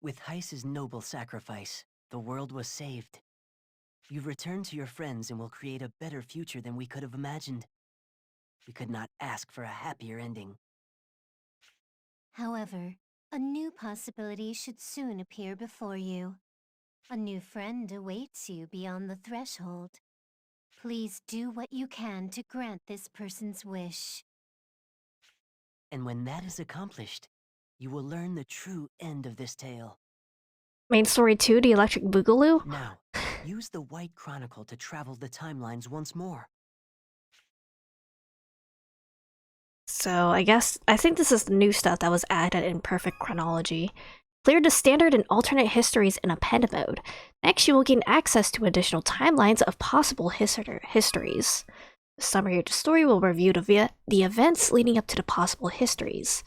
With Heiss's noble sacrifice, the world was saved. You've returned to your friends and will create a better future than we could have imagined. We could not ask for a happier ending. However, a new possibility should soon appear before you. A new friend awaits you beyond the threshold. Please do what you can to grant this person's wish. And when that is accomplished, you will learn the true end of this tale. Main story 2, the Electric Boogaloo? Now, use the White Chronicle to travel the timelines once more. So I think this is the new stuff that was added in Perfect Chronology. Clear the standard and alternate histories in append mode. Next, you will gain access to additional timelines of possible histories. The summary of the story will review the events leading up to the possible histories.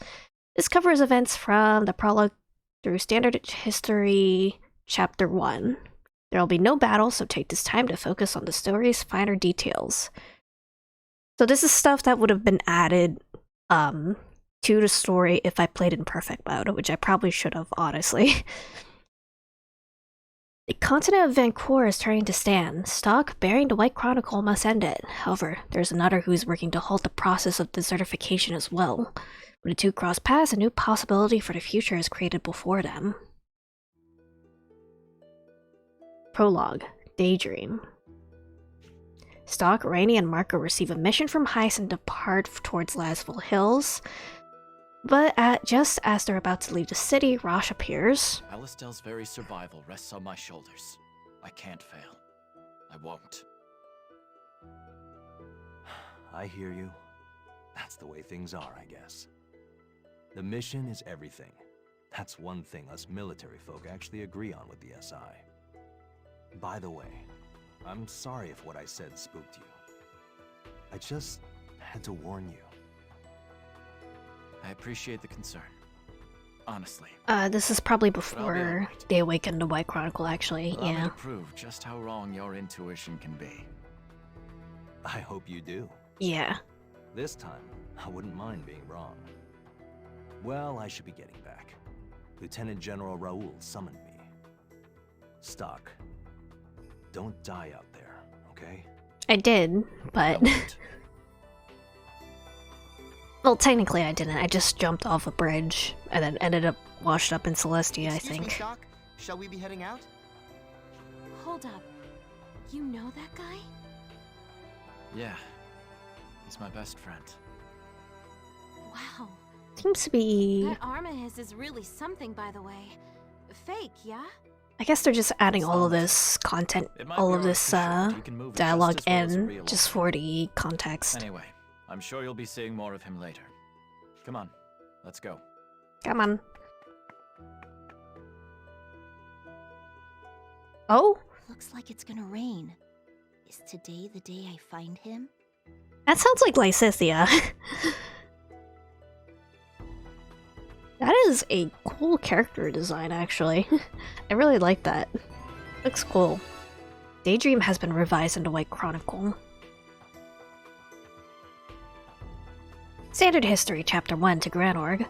This covers events from the prologue through Standard History Chapter 1. There will be no battle, so take this time to focus on the story's finer details. So this is stuff that would have been added to the story if I played in perfect mode, which I probably should have, honestly. The continent of Vancouver is turning to stand. Stock bearing the White Chronicle must end it. However, there's another who's working to halt the process of desertification as well. When the two cross paths, a new possibility for the future is created before them. Prologue. Daydream. Stock, Rainey, and Marco receive a mission from Heiss and depart towards Lasville Hills. But just as they're about to leave the city, Rosh appears. Alistair's very survival rests on my shoulders. I can't fail. I won't. I hear you. That's the way things are, I guess. The mission is everything. That's one thing us military folk actually agree on with the SI. By the way, I'm sorry if what I said spooked you. I just had to warn you. I appreciate the concern. Honestly. This is probably before they awaken the White Chronicle, actually. Allow me Yeah. to prove just how wrong your intuition can be. I hope you do. Yeah. This time, I wouldn't mind being wrong. Well, I should be getting back. Lieutenant General Raoul summoned me. Stock, don't die out there, okay? I did, but... Well, technically I didn't. I just jumped off a bridge and then ended up washed up in Celestia, I think. Excuse me, Doc. Shall we be heading out? Hold up. You know that guy? Yeah. He's my best friend. Wow. Seems to be... That arm of his is really something, by the way. Fake, yeah? I guess they're just adding all of this content, all of this dialogue in, just for the context. Anyway, I'm sure you'll be seeing more of him later. Come on, let's go. Come on. Oh? Looks like it's gonna rain. Is today the day I find him? That sounds like Lysithia. That is a cool character design, actually. I really like that. Looks cool. Daydream has been revised into White Chronicle. Standard History, Chapter 1 to Granorg.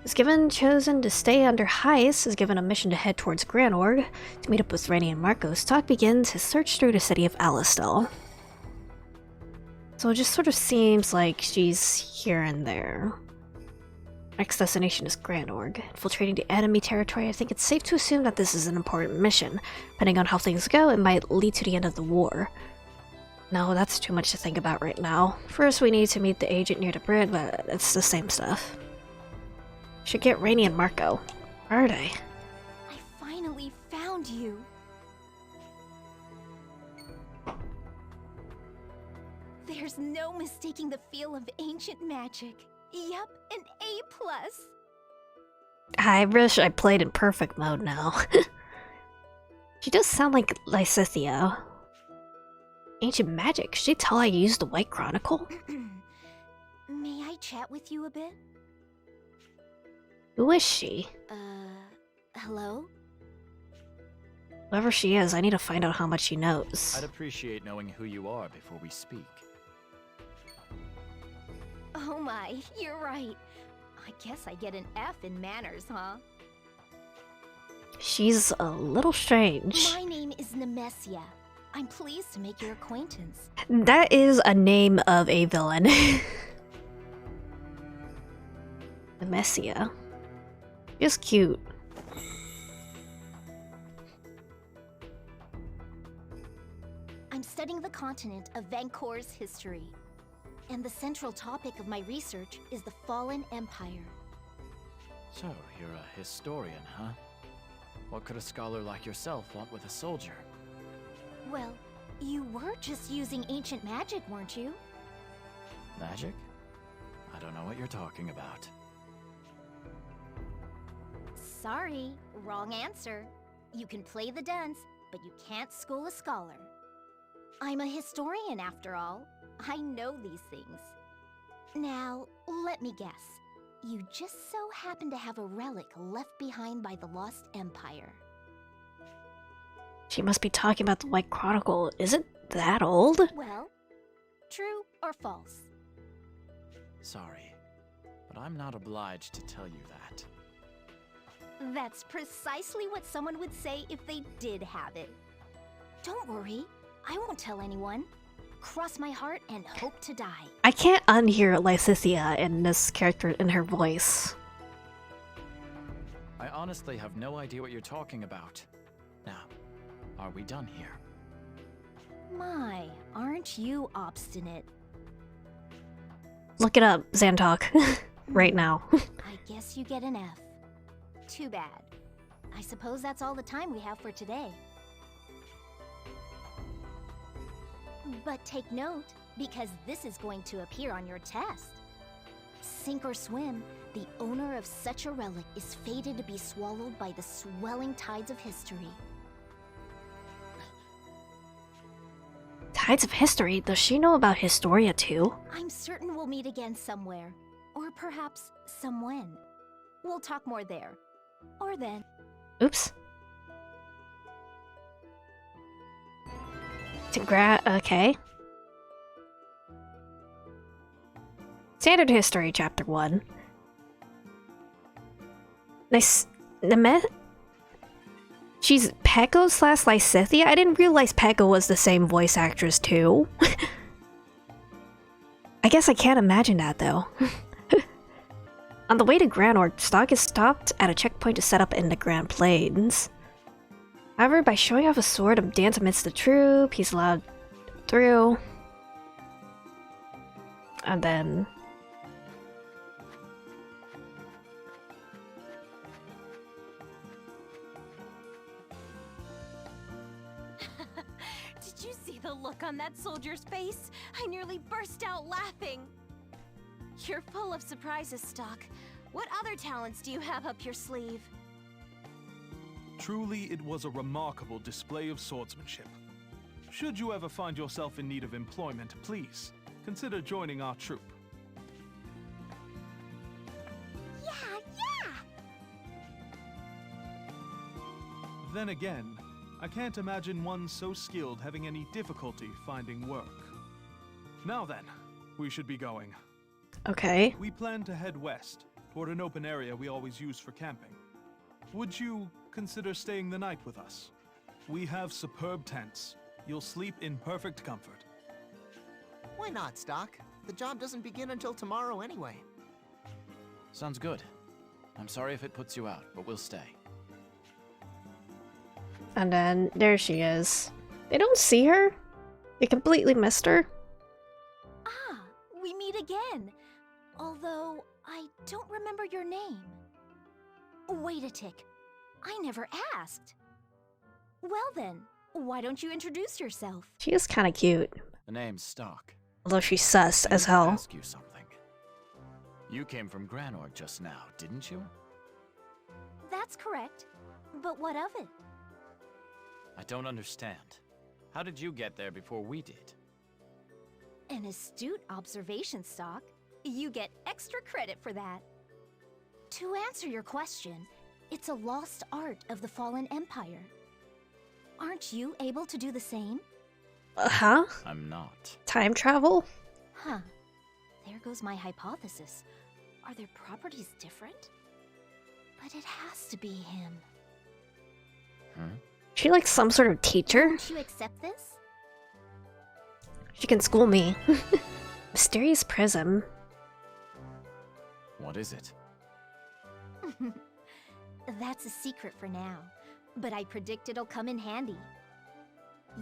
Chosen to stay under Heiss, is given a mission to head towards Granorg. To meet up with Rennie and Marco, Stock begins his search through the city of Alistel. So it just sort of seems like she's here and there. Next destination is Granorg. Infiltrating the enemy territory, I think it's safe to assume that this is an important mission. Depending on how things go, it might lead to the end of the war. No, that's too much to think about right now. First, we need to meet the agent near the bridge, but it's the same stuff. Should get Rainey and Marco. Where are they? I finally found you. There's no mistaking the feel of ancient magic. Yep, an A+. I wish I played in perfect mode now. She does sound like Lysithia. Ancient magic. Should she tell I used the White Chronicle? May I chat with you a bit? Who is she? Hello? Whoever she is, I need to find out how much she knows. I'd appreciate knowing who you are before we speak. Oh my, you're right. I guess I get an F in manners, huh? She's a little strange. My name is Nemesia. I'm pleased to make your acquaintance. That is a name of a villain. Nemesia. She's cute. I'm studying the continent of Vancor's history. And the central topic of my research is the fallen empire. So, you're a historian, huh? What could a scholar like yourself want with a soldier? Well, you were just using ancient magic, weren't you? Magic? I don't know what you're talking about. Sorry, wrong answer. You can play the dance, but you can't school a scholar. I'm a historian after all. I know these things. Now, let me guess. You just so happen to have a relic left behind by the Lost Empire. She must be talking about the White Chronicle. Is it that old? Well, true or false? Sorry, but I'm not obliged to tell you that. That's precisely what someone would say if they did have it. Don't worry, I won't tell anyone. Cross my heart and hope to die. I can't unhear Lysithea in this character in her voice. I honestly have no idea what you're talking about. Now, are we done here? My, aren't you obstinate? Look it up, Zantok. Right now. I guess you get an F. Too bad. I suppose that's all the time we have for today. But take note, because this is going to appear on your test. Sink or swim, the owner of such a relic is fated to be swallowed by the swelling tides of history. Tides of History? Does she know about Historia too? I'm certain we'll meet again somewhere. Or perhaps somewhen. We'll talk more there. Or then. Oops. Okay. Standard History, Chapter 1. Nice. She's Peko / Lysithea? I didn't realize Peko was the same voice actress too. I guess I can't imagine that though. On the way to Granord, Stock is stopped at a checkpoint to set up in the Grand Plains. However, by showing off a sword and dance amidst the troop, he's allowed through. And then... Did you see the look on that soldier's face? I nearly burst out laughing. You're full of surprises, Stock. What other talents do you have up your sleeve? Truly, it was a remarkable display of swordsmanship. Should you ever find yourself in need of employment, please consider joining our troop. Yeah! Then again, I can't imagine one so skilled having any difficulty finding work. Now then, we should be going. Okay. We plan to head west, toward an open area we always use for camping. Would you consider staying the night with us? We have superb tents. You'll sleep in perfect comfort. Why not, Stock? The job doesn't begin until tomorrow anyway. Sounds good. I'm sorry if it puts you out, but we'll stay. And then there she is. They don't see her? They completely missed her? Ah, we meet again. Although, I don't remember your name. Wait a tick. I never asked. Well then, why don't you introduce yourself? She is kind of cute. The name's Stock. Although she's sus I as need to hell. ask you something. You came from Granord just now, didn't you? That's correct. But what of it? I don't understand. How did you get there before we did? An astute observation, Stock. You get extra credit for that. To answer your question, it's a lost art of the fallen empire. Aren't you able to do the same? Huh? I'm not. Time travel? Huh. There goes my hypothesis. Are their properties different? But it has to be him. She like some sort of teacher? Won't you accept this? She can school me. Mysterious prism. What is it? That's a secret for now, but I predict it'll come in handy.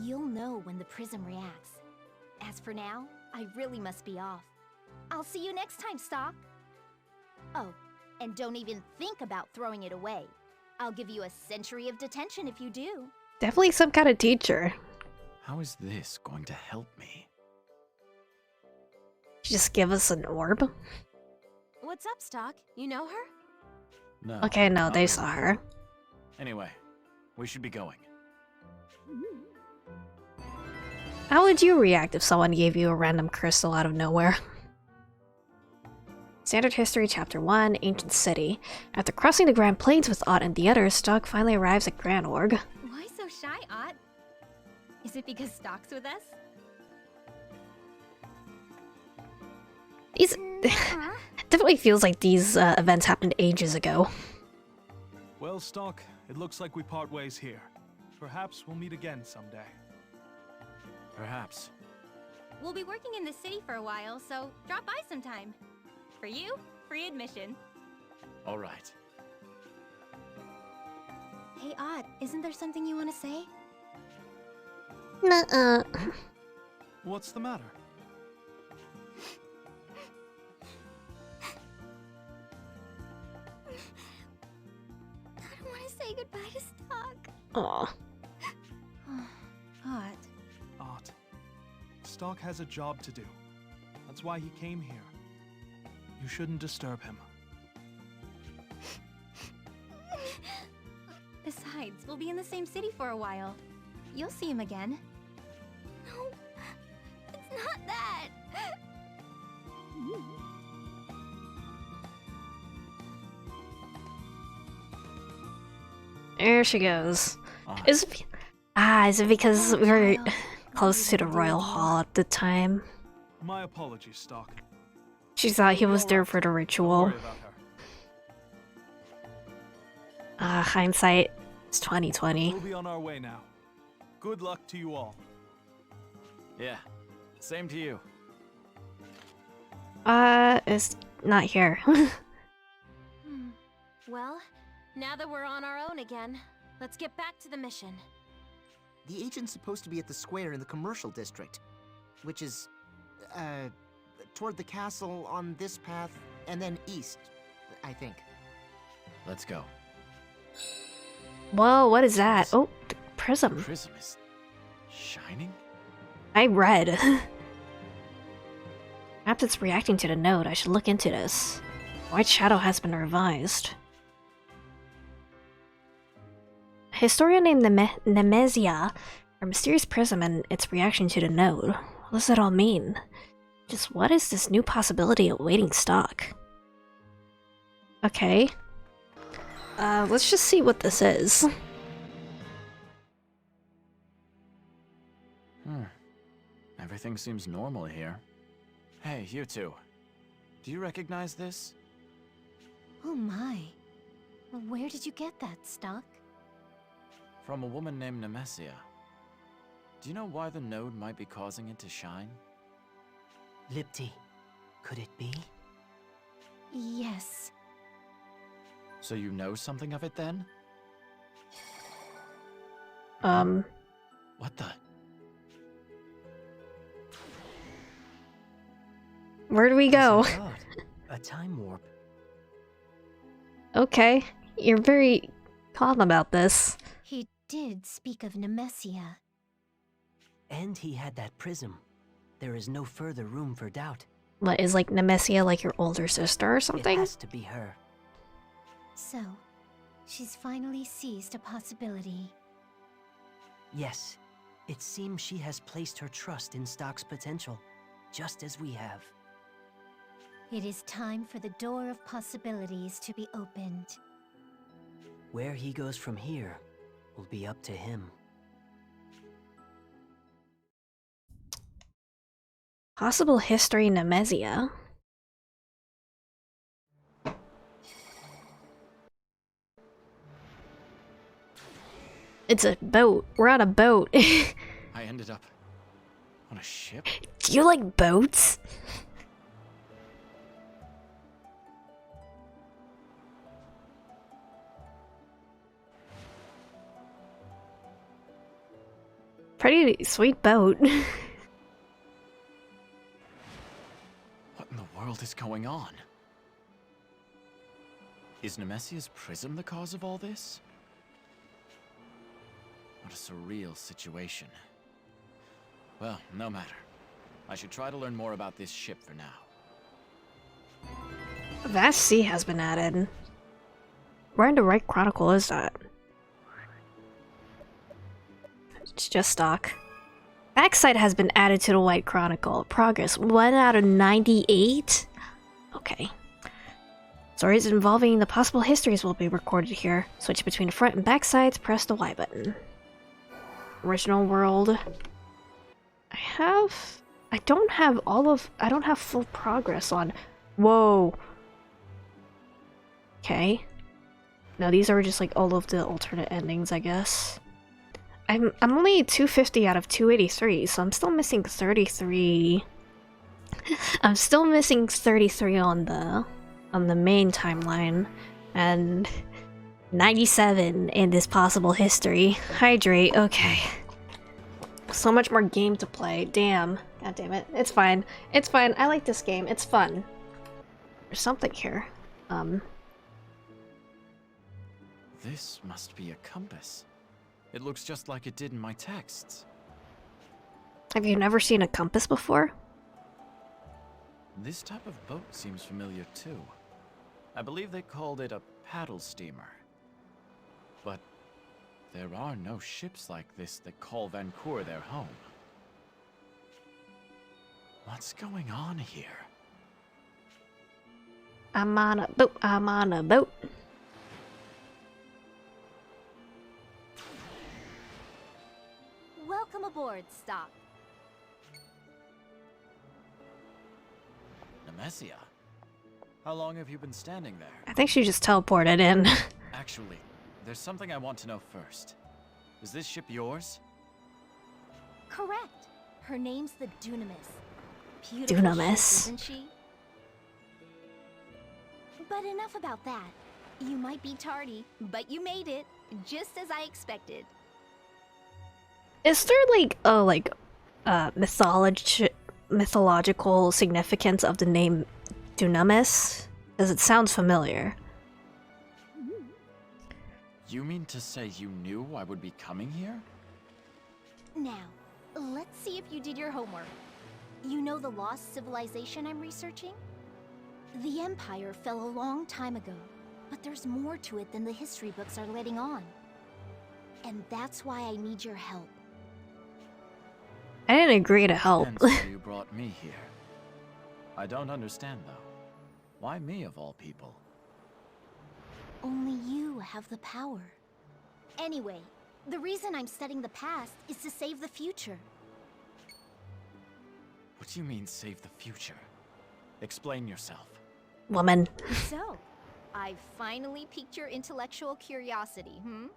You'll know when the prism reacts. As for now, I really must be off. I'll see you next time, Stock. Oh, and don't even think about throwing it away. I'll give you a century of detention if you do. Definitely some kind of teacher. How is this going to help me? Just give us an orb? What's up, Stock? You know her? No. Okay, no, not they really. saw her. Anyway, we should be going. How would you react if someone gave you a random crystal out of nowhere? Standard History Chapter 1, Ancient City. After crossing the Grand Plains with Ott and the others, Stock finally arrives at Grand Org. Why so shy, Ott? Is it because Stock's with us? These... definitely feels like these events happened ages ago. Well, Stock, it looks like we part ways here. Perhaps we'll meet again someday. Perhaps. We'll be working in the city for a while, so drop by sometime. For you, free admission. All right. Hey, Ott, isn't there something you want to say? Nuh-uh. What's the matter? I don't want to say goodbye to Stock. Aw. Ott. Ott. Stock has a job to do. That's why he came here. You shouldn't disturb him. Besides, we'll be in the same city for a while. You'll see him again. No, it's not that. There she goes. Ott. Is it because we were close to the Royal Hall at the time? My apologies, Stock. She thought he was All there right. for the Don't ritual. worry about her. Hindsight is 2020. We'll be on our way now. Good luck to you all. Yeah. Same to you. It's not here. Well, now that we're on our own again, let's get back to the mission. The agent's supposed to be at the square in the commercial district, which is, toward the castle on this path, and then east, I think. Let's go. Whoa, what is that? Oh, the prism. Prism is shining? I read. Perhaps it's reacting to the node. I should look into this. White Shadow has been revised. A Historia named Nemesia, a mysterious prism and its reaction to the node. What does that all mean? Just what is this new possibility awaiting Stock? Okay. Let's just see what this is. Everything seems normal here. Hey, you two. Do you recognize this? Oh my. Where did you get that, Stock? From a woman named Nemesia. Do you know why the node might be causing it to shine? Lipti, could it be? Yes. So you know something of it then? What the? Where do we go? As I thought, a time warp. Okay, you're very calm about this. He did speak of Nemesia. And he had that prism. There is no further room for doubt. What, is like Nemesia like your older sister or It something? has to be her. So, she's finally seized a possibility. Yes, it seems she has placed her trust in Stock's potential, just as we have. It is time for the door of possibilities to be opened. Where he goes from here will be up to him. Possible history Nemesia. It's a boat. We're on a boat. I ended up on a ship? Do you like boats? Pretty sweet boat. What in the world is going on? Is Nemesia's prism the cause of all this? What a surreal situation. Well, no matter. I should try to learn more about this ship for now. A vast sea has been added. Where in the right chronicle is that? It's just stock. Backside has been added to the White Chronicle. Progress 1 out of 98? Okay. Stories involving the possible histories will be recorded here. Switch between the front and back sides, press the Y button. Original world. I don't have full progress on. Whoa. Okay. No, these are just like all of the alternate endings, I guess. I'm only 250 out of 283, so I'm still missing 33. I'm still missing 33 on the main timeline, and 97 in this possible history. Hydrate, okay. So much more game to play. Damn. God damn it. It's fine. It's fine. I like this game. It's fun. There's something here. This must be a compass. It looks just like it did in my texts. Have you never seen a compass before? This type of boat seems familiar too. I believe they called it a paddle steamer. But there are no ships like this that call Vancour their home. What's going on here? I'm on a boat. I'm on a boat. Welcome aboard, Stock. Nemesia? How long have you been standing there? I think she just teleported in. Actually, there's something I want to know first. Is this ship yours? Correct. Her name's the Dunamis. Beautiful Dunamis. shape, isn't she? But enough about that. You might be tardy, but you made it, just as I expected. Is there like mythological significance of the name Dunamis? Because it sounds familiar. You mean to say you knew I would be coming here? Now, let's see if you did your homework. You know the lost civilization I'm researching? The Empire fell a long time ago, but there's more to it than the history books are letting on. And that's why I need your help. I didn't agree to help. And so you brought me here. I don't understand though. Why me of all people? Only you have the power. Anyway, the reason I'm studying the past is to save the future. What do you mean save the future? Explain yourself. Woman. So, I've finally piqued your intellectual curiosity, hmm?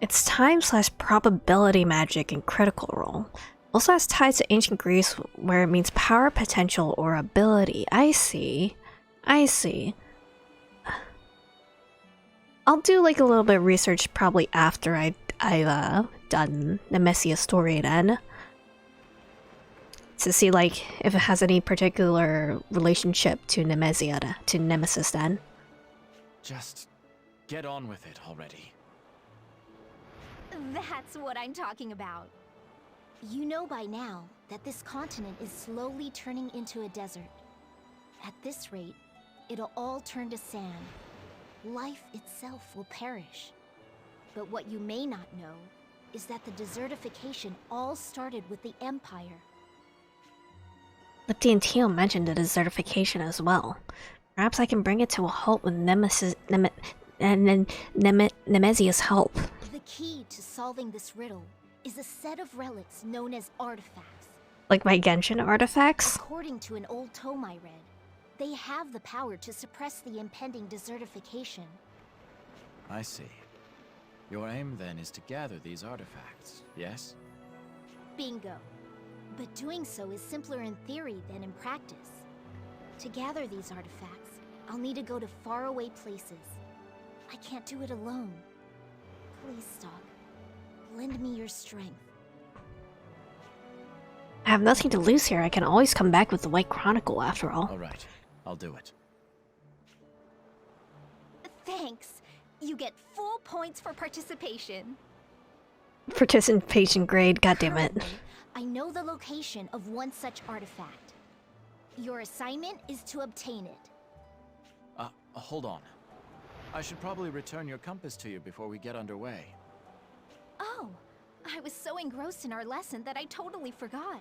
It's time/probability magic and critical role. Also has ties to ancient Greece where it means power, potential, or ability. I see. I see. I'll do like a little bit of research probably after I've done Nemesia's story then. To see like if it has any particular relationship to Nemesia, to Nemesis then. Just get on with it already. That's what I'm talking about. You know by now that this continent is slowly turning into a desert. At this rate, it'll all turn to sand. Life itself will perish. But what you may not know is that the desertification all started with the Empire. Lipti and Teo mentioned the desertification as well. Perhaps I can bring it to a halt with Nemesia's help. The key to solving this riddle is a set of relics known as artifacts. Like my Genshin artifacts? According to an old tome I read, they have the power to suppress the impending desertification. I see. Your aim then is to gather these artifacts, yes? Bingo. But doing so is simpler in theory than in practice. To gather these artifacts, I'll need to go to faraway places. I can't do it alone. Please, Stock. Lend me your strength. I have nothing to lose here. I can always come back with the White Chronicle after all. Alright, I'll do it. Thanks. You get full points for participation. Participation grade, goddammit. Currently, I know the location of one such artifact. Your assignment is to obtain it. Hold on. I should probably return your compass to you before we get underway. Oh, I was so engrossed in our lesson that I totally forgot.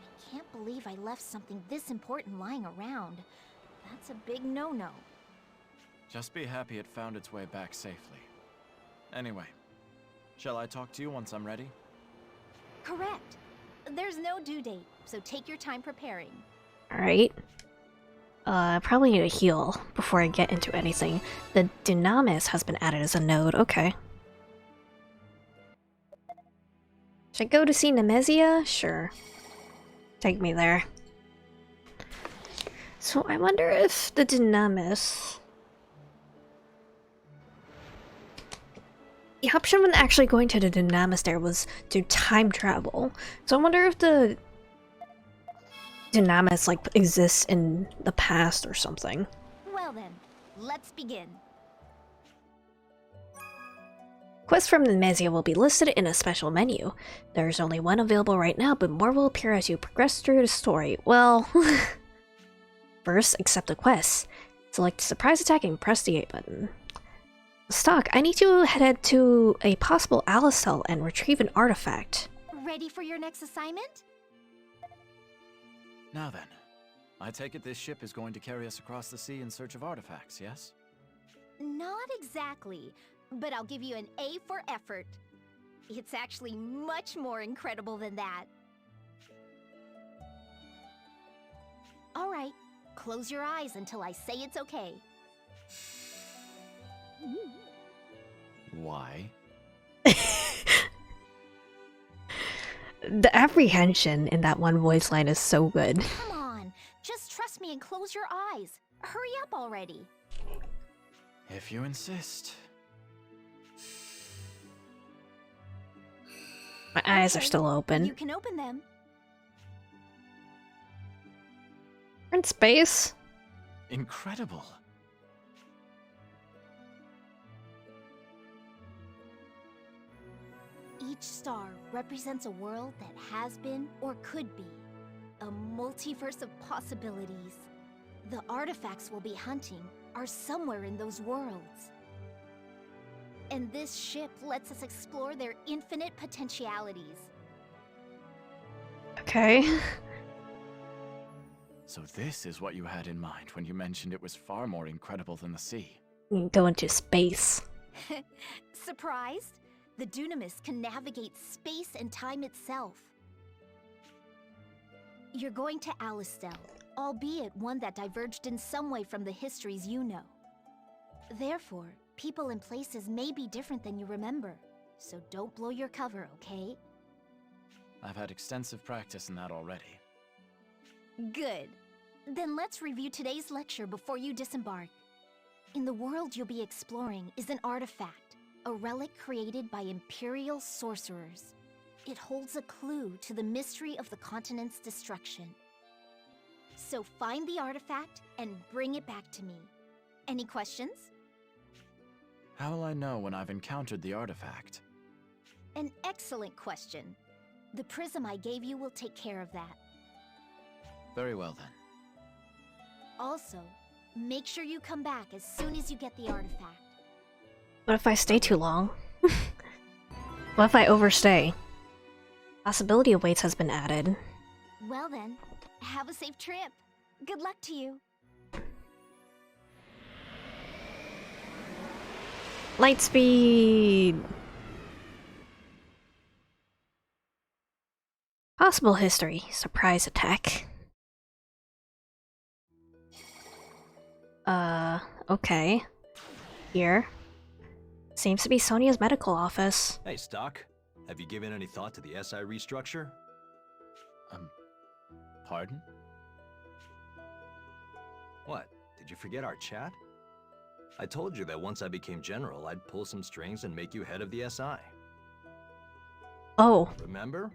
I can't believe I left something this important lying around. That's a big no-no. Just be happy it found its way back safely. Anyway, shall I talk to you once I'm ready? Correct. There's no due date, so take your time preparing. Alright. I probably need to heal before I get into anything. The Dynamis has been added as a node, okay. Should I go to see Nemesia? Sure. Take me there. So I wonder if the Dynamis... The option when actually going to the Dynamis there was to time travel. So I wonder if the Dynamis like exists in the past or something. Well then, let's begin. Quests from Nemesia will be listed in a special menu. There's only one available right now, but more will appear as you progress through the story. Well... First, accept the quest. Select Surprise Attack and press the A button. Stock, I need to head to a possible Alice cell and retrieve an artifact. Ready for your next assignment? Now then, I take it this ship is going to carry us across the sea in search of artifacts, yes? Not exactly, but I'll give you an A for effort. It's actually much more incredible than that. All right, close your eyes until I say it's okay. Why? The apprehension in that one voice line is so good. Come on, just trust me and close your eyes. Hurry up already. If you insist. My eyes are Okay, still open. You can open them. We're in space. Incredible. Each star represents a world that has been or could be. A multiverse of possibilities. The artifacts we'll be hunting are somewhere in those worlds. And this ship lets us explore their infinite potentialities. Okay. So this is what you had in mind when you mentioned it was far more incredible than the sea. We can go into space. Surprised? The Dunamis can navigate space and time itself. You're going to Alistel, albeit one that diverged in some way from the histories you know. Therefore, people and places may be different than you remember, so don't blow your cover, okay? I've had extensive practice in that already. Good. Then let's review today's lecture before you disembark. In the world you'll be exploring is an artifact, a relic created by Imperial sorcerers. It holds a clue to the mystery of the continent's destruction. So find the artifact and bring it back to me. Any questions? How will I know when I've encountered the artifact? An excellent question. The prism I gave you will take care of that. Very well then. Also, make sure you come back as soon as you get the artifact. What if I stay too long? What if I overstay? Possibility awaits has been added. Well then, have a safe trip. Good luck to you. Light speed! Possible history. Surprise attack. Okay. here. Seems to be Sonia's medical office. Hey, Stock. Have you given any thought to the SI restructure? Pardon? What? Did you forget our chat? I told you that once I became general, I'd pull some strings and make you head of the SI. Oh, Remember?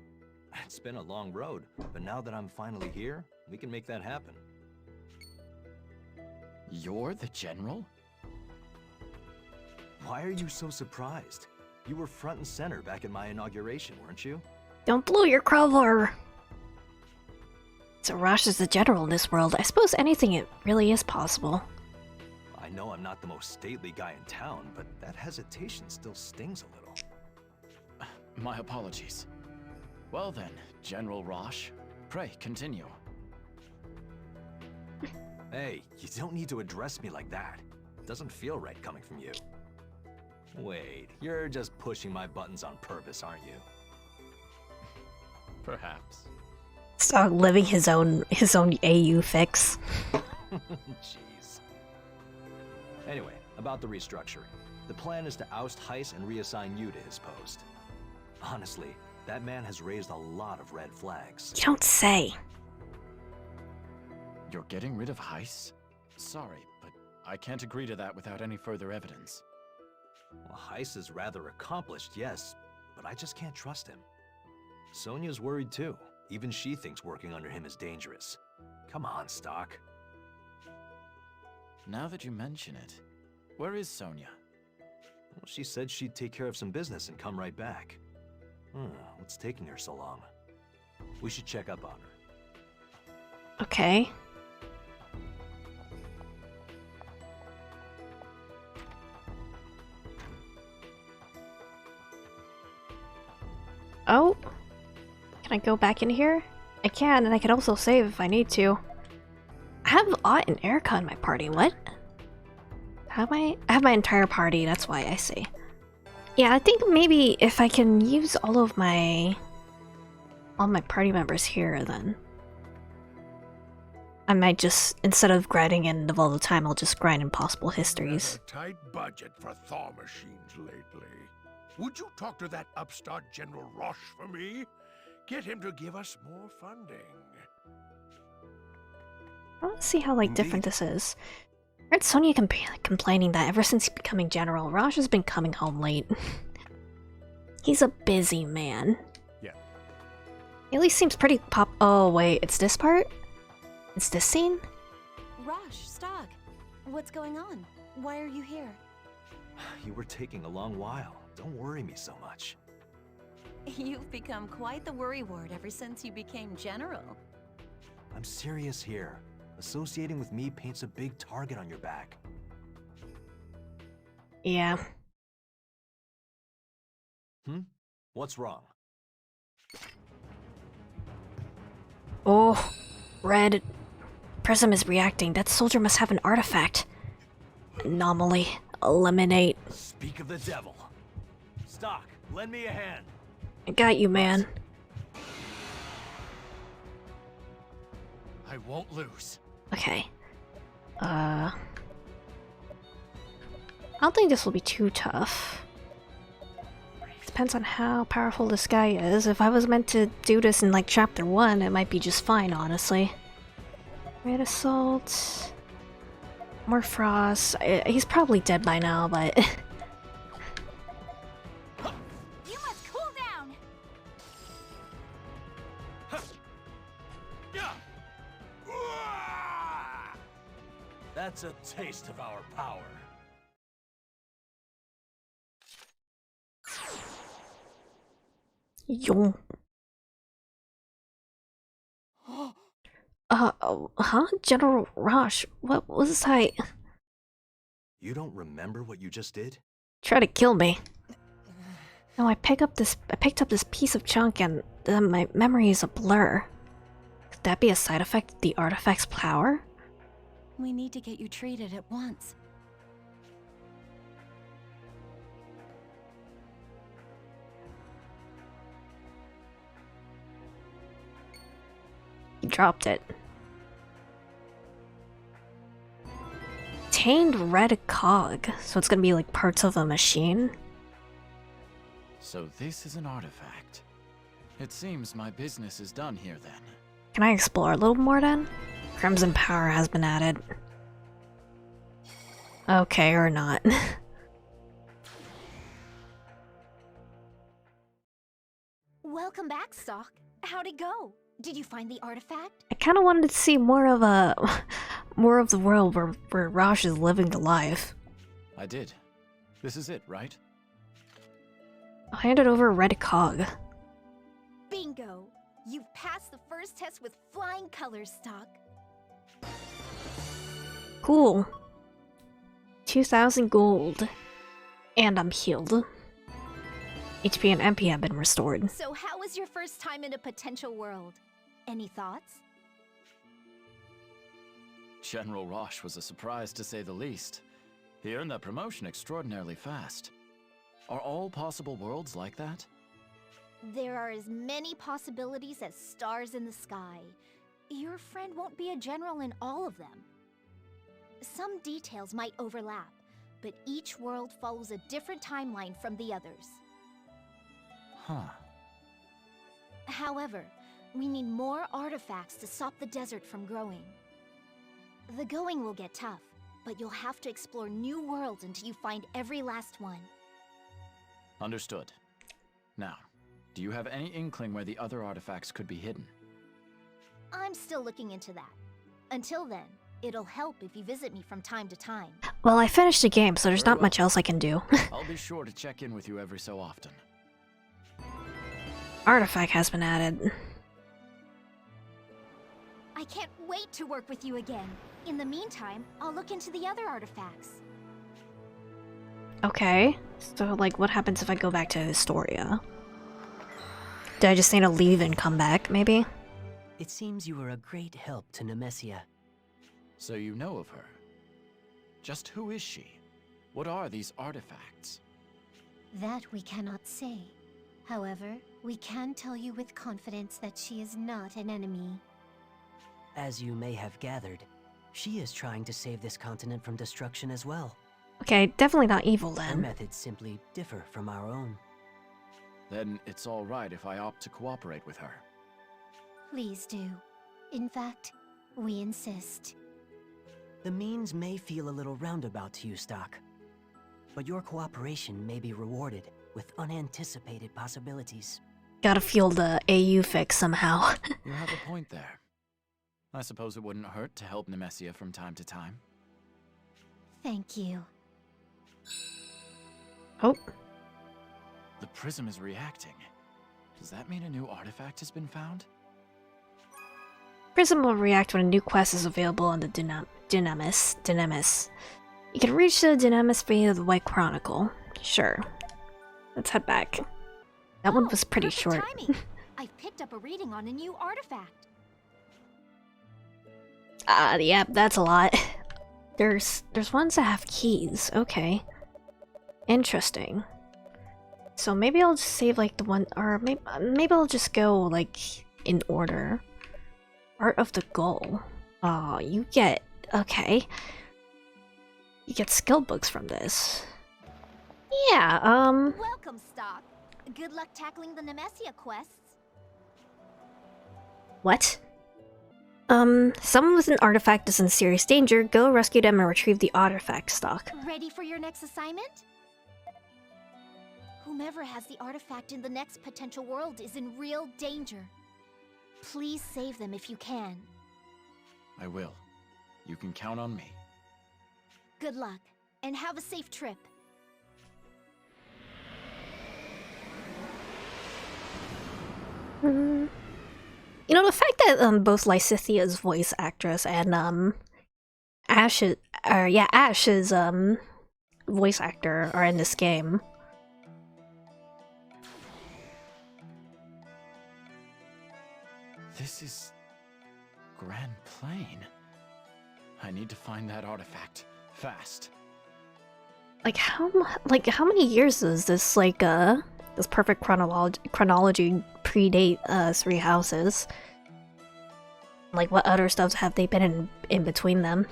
It's been a long road, but now that I'm finally here, we can make that happen. You're the general? Why are you so surprised? You were front and center back at my inauguration, weren't you? don't blow your cover! So Rosh is the general in this world. I suppose anything it really is possible. I know I'm not the most stately guy in town, but that hesitation still stings a little. My apologies. Well then, General Rosh, pray continue. Hey, you don't need to address me like that. It doesn't feel right coming from you. Wait, you're just pushing my buttons on purpose, aren't you? Perhaps. Start living his own AU fix. Jeez. Anyway, about the restructuring. The plan is to oust Heiss and reassign you to his post. Honestly, that man has raised a lot of red flags. You don't say. You're getting rid of Heiss? Sorry, but I can't agree to that without any further evidence. Well, Heiss is rather accomplished, yes, but I just can't trust him. Sonia's worried too. Even she thinks working under him is dangerous. Come on, Stock. Now that you mention it, where is Sonia? Well, she said she'd take care of some business and come right back. What's taking her so long? We should check up on her. Okay. Oh. Can I go back in here? I can, and I can also save if I need to. I have Ott and Erica in my party. What? I have my entire party, that's why I say. Yeah, I think maybe if I can use all my party members here, then I might just, instead of grinding in all the time, I'll just grind Impossible Histories. A tight budget for thaw machines lately. Would you talk to that upstart General Rosh for me? Get him to give us more funding. I want to see how different this is. I heard Sonia complaining that ever since becoming general, Raj has been coming home late. He's a busy man. Yeah. He at least seems pretty pop. Oh wait, it's this part? It's this scene? Rosh, Stog, what's going on? Why are you here? You were taking a long while. Don't worry me so much. You've become quite the worrywart ever since you became general. I'm serious here. Associating with me paints a big target on your back. Yeah. What's wrong? Oh, Red. Prism is reacting. That soldier must have an artifact. Anomaly. Eliminate. Speak of the devil. Stock, lend me a hand. I got you, man. I won't lose. Okay. I don't think this will be too tough. Depends on how powerful this guy is. If I was meant to do this in chapter 1, it might be just fine, honestly. Red Assault. More Frost. He's probably dead by now, but... You must cool down! That's a taste of our power. Yo. Huh? General Rosh, what was I? You don't remember what you just did? Try to kill me. No, I picked up this piece of junk and then my memory is a blur. Could that be a side effect of the artifact's power? We need to get you treated at once. He dropped it. contained red cog, so it's gonna be like parts of a machine. So this is an artifact. It seems my business is done here then. Can I explore a little more then? Crimson power has been added. Okay, or not. Welcome back, Stock. How'd it go? Did you find the artifact? I kind of wanted to see more of more of the world where Rosh is living the life. I did. This is it, right? I handed over a red cog. Bingo! You've passed the first test with flying colors, Stock. Cool. 2,000 gold. And I'm healed. HP and MP have been restored. So how was your first time in a potential world? Any thoughts? General Rosh was a surprise to say the least. He earned that promotion extraordinarily fast. Are all possible worlds like that? There are as many possibilities as stars in the sky. Your friend won't be a general in all of them. Some details might overlap, but each world follows a different timeline from the others. Huh. However, we need more artifacts to stop the desert from growing. The going will get tough, but you'll have to explore new worlds until you find every last one. Understood. Now, do you have any inkling where the other artifacts could be hidden? I'm still looking into that. Until then, it'll help if you visit me from time to time. Well, I finished the game, so there's Very not much else I can do. I'll be sure to check in with you every so often. Artifact has been added. I can't wait to work with you again. In the meantime, I'll look into the other artifacts. Okay, so like what happens if I go back to Historia? Do I just need to leave and come back, maybe? It seems you were a great help to Nemesia. So you know of her. Just who is she? What are these artifacts? That we cannot say. However, we can tell you with confidence that she is not an enemy. As you may have gathered, she is trying to save this continent from destruction as well. Okay, definitely not evil Her then. methods simply differ from our own. Then it's all right if I opt to cooperate with her. Please do. In fact, we insist. The means may feel a little roundabout to you, Stock, but your cooperation may be rewarded with unanticipated possibilities. Gotta feel the AU fix somehow. You have a point there. I suppose it wouldn't hurt to help Nemesia from time to time. Thank you. Oh, The prism is reacting. Does that mean a new artifact has been found? Prism will react when a new quest is available on the Dynamis. You can reach the Dynamis via the White Chronicle. Sure. Let's head back. That one was pretty Perfect short. timing. I've picked up a reading on a new artifact. Yeah, that's a lot. There's ones that have keys. Okay. Interesting. So maybe I'll just save like the one, or maybe I'll just go like in order. Art of the Goal. Oh, you get, okay. You get skill books from this. Yeah, Welcome, Stock. Good luck tackling the Nemesia quests. what? Someone with an artifact is in serious danger. Go rescue them and retrieve the artifact stock. Ready for your next assignment? Whomever has the artifact in the next potential world is in real danger. Please save them if you can. I will. You can count on me. Good luck, and have a safe trip. You know, the fact that both Lysithia's voice actress and Ash's voice actor are in this game. This is Grand Plain. I need to find that artifact fast. Like how many years does this this perfect chronology predate Three Houses? Like what other stuff have they been in between them?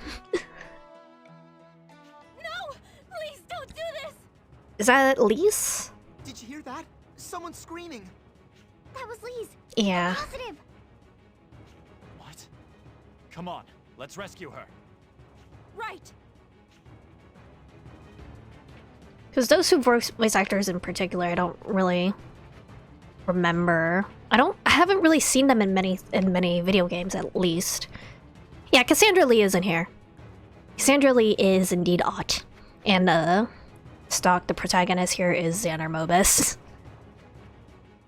Is that Lise? Did you hear that? Someone's screaming. That was Lise. Yeah. Positive. What? Come on, let's rescue her. Right. Because those two voice actors in particular, I don't really remember. I haven't really seen them in many video games, at least. Yeah, Cassandra Lee is in here. Cassandra Lee is indeed Ott. And Stock, the protagonist here, is Xander Mobus.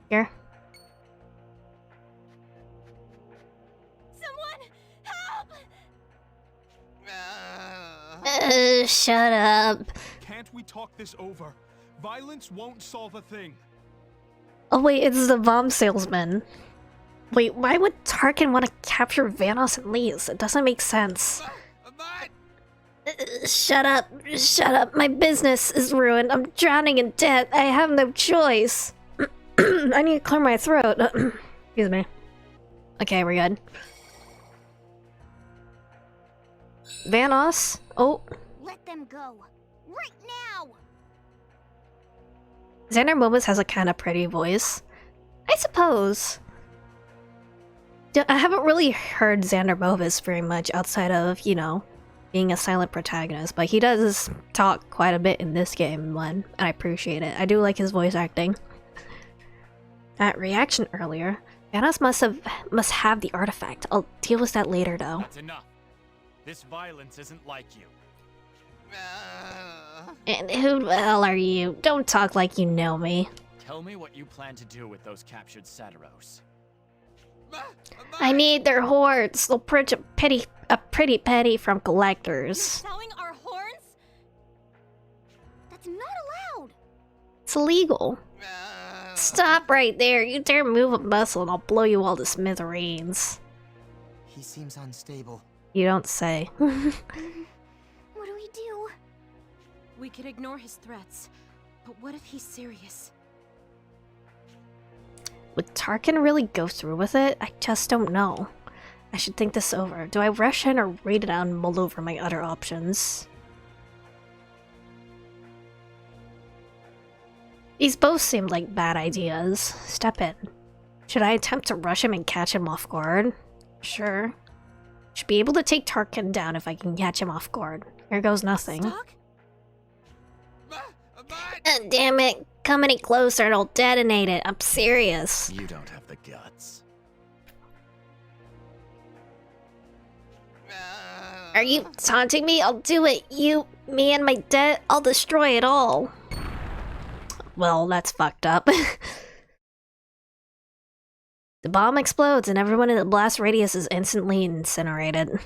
Here. Someone help! Shut up. Can't we talk this over? Violence won't solve a thing. Oh wait, it's the bomb salesman. Wait, why would Tarkin want to capture Vanos and Lise? It doesn't make sense. Shut up. Shut up. My business is ruined. I'm drowning in debt. I have no choice. I need to clear my throat. Excuse me. Okay, we're good. Vanos? Oh. Let them go. Right now! Xander Mobus has a kind of pretty voice. I suppose. I haven't really heard Xander Mobus very much outside of, you know, being a silent protagonist, but he does talk quite a bit in this game, and I appreciate it. I do like his voice acting. That reaction earlier. Vanos must have the artifact. I'll deal with that later, though. That's enough. This violence isn't like you. And who the hell are you? Don't talk like you know me. Tell me what you plan to do with those captured Satiros. I need their hordes. They'll print a pretty penny from collectors. Selling our horns? That's not allowed. It's illegal. Stop right there. You dare move a muscle and I'll blow you all to smithereens. He seems unstable. You don't say. What do we do? We could ignore his threats, but what if he's serious? Would Tarkin really go through with it? I just don't know. I should think this over. Do I rush in or wait it out and mull over my other options? These both seem like bad ideas. Step in. Should I attempt to rush him and catch him off guard? Sure. Should be able to take Tarkin down if I can catch him off guard. Here goes nothing. Stock? Damn it. Come any closer and I'll detonate it. I'm serious. You don't have the guts. Are you taunting me? I'll do it. You, me, and my debt. I'll destroy it all. Well, that's fucked up. The bomb explodes and everyone in the blast radius is instantly incinerated.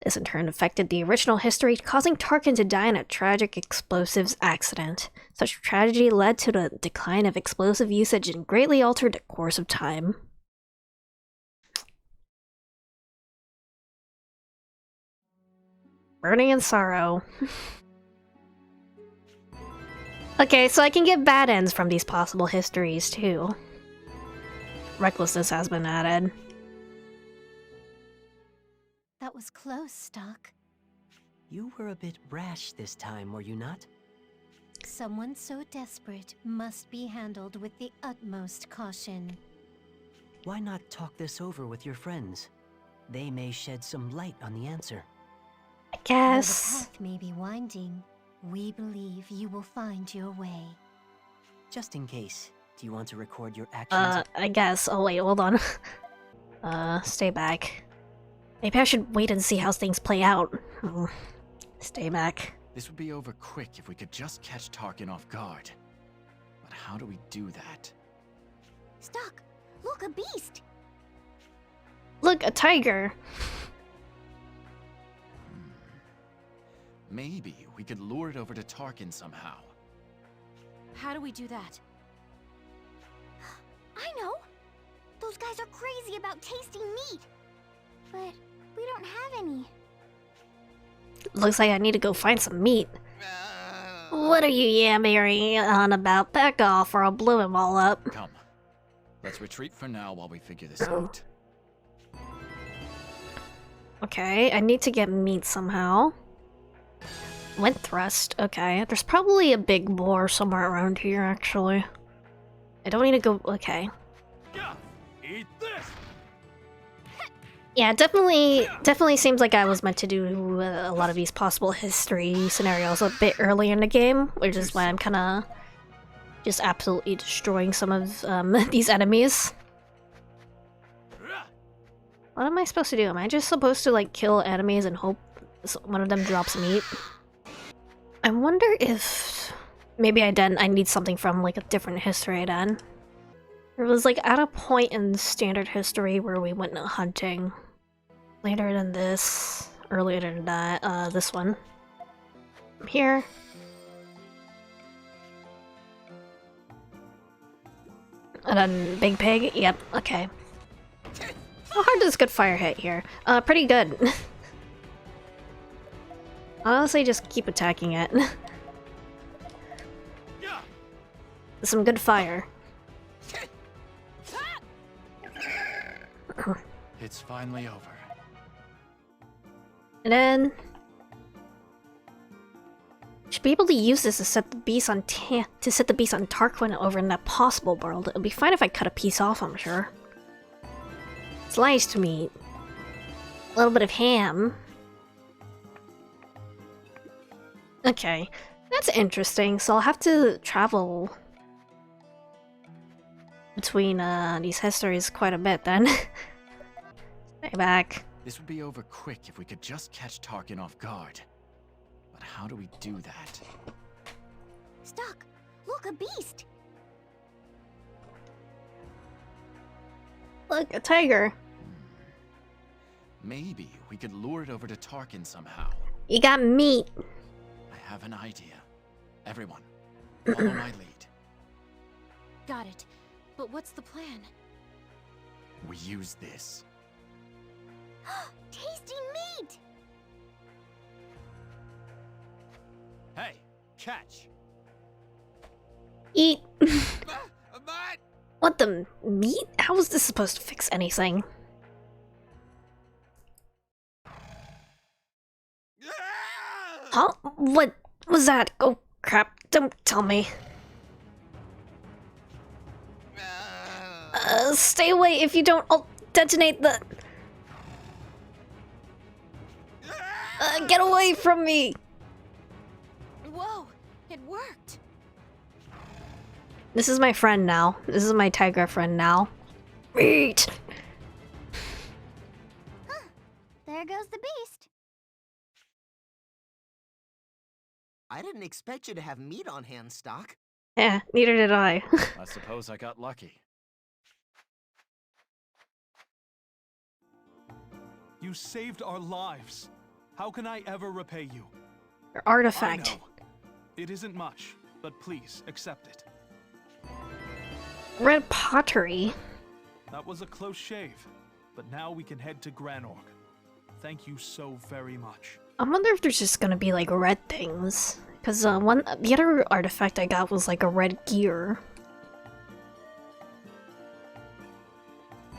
This in turn affected the original history, causing Tarkin to die in a tragic explosives accident. Such tragedy led to the decline of explosive usage and greatly altered the course of time. Burning in sorrow. Okay, so I can get bad ends from these possible histories, too. Recklessness has been added. That was close, Stock. You were a bit rash this time, were you not? Someone so desperate must be handled with the utmost caution. Why not talk this over with your friends? They may shed some light on the answer. I Though guess. the path may be winding, we believe you will find your way. Just in case, do you want to record your actions? I guess. Oh wait, hold on. Stay back. Maybe I should wait and see how things play out. Stay back. This would be over quick if we could just catch Tarkin off guard. But how do we do that? Stock, look, a beast. Look, a tiger. Maybe we could lure it over to Tarkin somehow. How do we do that? I know. Those guys are crazy about tasting meat. But we don't have any. Looks like I need to go find some meat. What are you yammering on about? Back off or I'll blow him all up. Come. Let's retreat for now while we figure this out. Okay, I need to get meat somehow. Wind thrust. Okay, there's probably a big boar somewhere around here, actually. I don't need to go. Okay. Yeah, eat this. Yeah, definitely seems like I was meant to do a lot of these possible history scenarios a bit early in the game, which is why I'm kind of just absolutely destroying some of these enemies. What am I supposed to do? Am I just supposed to like kill enemies and hope one of them drops meat? I wonder if maybe I need something from like a different history then. It was like at a point in standard history where we went hunting. Later than this, earlier than that, this one. I'm here. And then Big Pig, yep, okay. How hard does good fire hit here? Pretty good. Honestly, just keep attacking it. Some good fire. It's finally over. And then should be able to use this to set the beast on Tarquin over in that possible world. It'll be fine if I cut a piece off, I'm sure. Sliced meat. A little bit of ham. Okay, that's interesting. So I'll have to travel between these histories quite a bit then. Stay back. This would be over quick if we could just catch Tarkin off guard. But how do we do that? Stock, look, a beast. Look, a tiger. Maybe we could lure it over to Tarkin somehow. You got meat. I have an idea. Everyone, follow my lead. Got it. But what's the plan? We use this. Tasty meat! Hey, catch! Eat. What the meat? How is this supposed to fix anything? Huh? What was that? Oh crap, don't tell me. Stay away. If you don't, I'll detonate the... get away from me! Whoa, it worked. This is my friend now. This is my tiger friend now. Meat! Huh. There goes the beast. I didn't expect you to have meat on hand, Stock. Yeah, neither did I. I suppose I got lucky. You saved our lives. How can I ever repay you? Your artifact. I know. It isn't much, but please accept it. Red pottery. That was a close shave, but now we can head to Granorg. Thank you so very much. I wonder if there's just gonna be like red things. Cause the other artifact I got was like a red gear.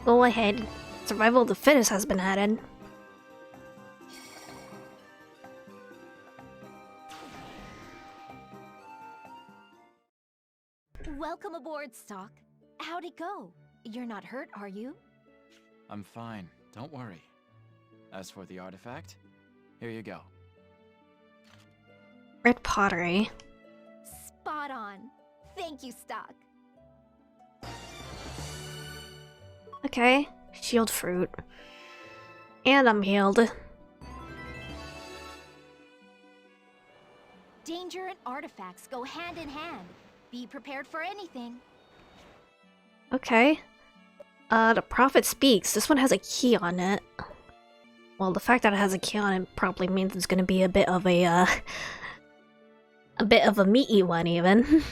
Go ahead. Survival of the fittest has been added. Welcome aboard, Stock. How'd it go? You're not hurt, are you? I'm fine, don't worry. As for the artifact, here you go. Red pottery. Spot on. Thank you, Stock. Okay, shield fruit. And I'm healed. Danger and artifacts go hand in hand. Be prepared for anything. Okay. The Prophet Speaks. This one has a key on it. Well, the fact that it has a key on it probably means it's gonna be a bit of a meaty one, even.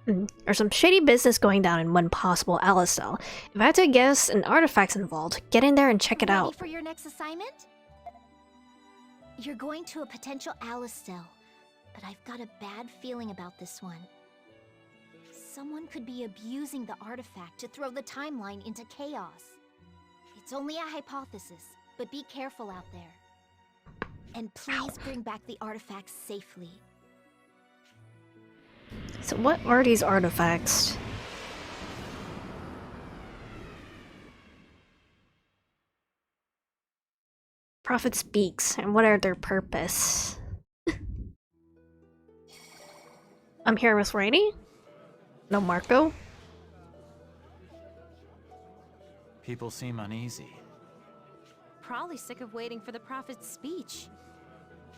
There's some shady business going down in one possible Alistel. If I had to guess, an artifact's involved. Get in there and check it Ready out. for your next assignment? You're going to a potential Alistel, but I've got a bad feeling about this one. Someone could be abusing the artifact to throw the timeline into chaos. It's only a hypothesis, but be careful out there. And please bring back the artifacts safely. So what are these artifacts? Prophet speaks, and what are their purpose? I'm here with Rainy? No Marco? People seem uneasy. Probably sick of waiting for the prophet's speech.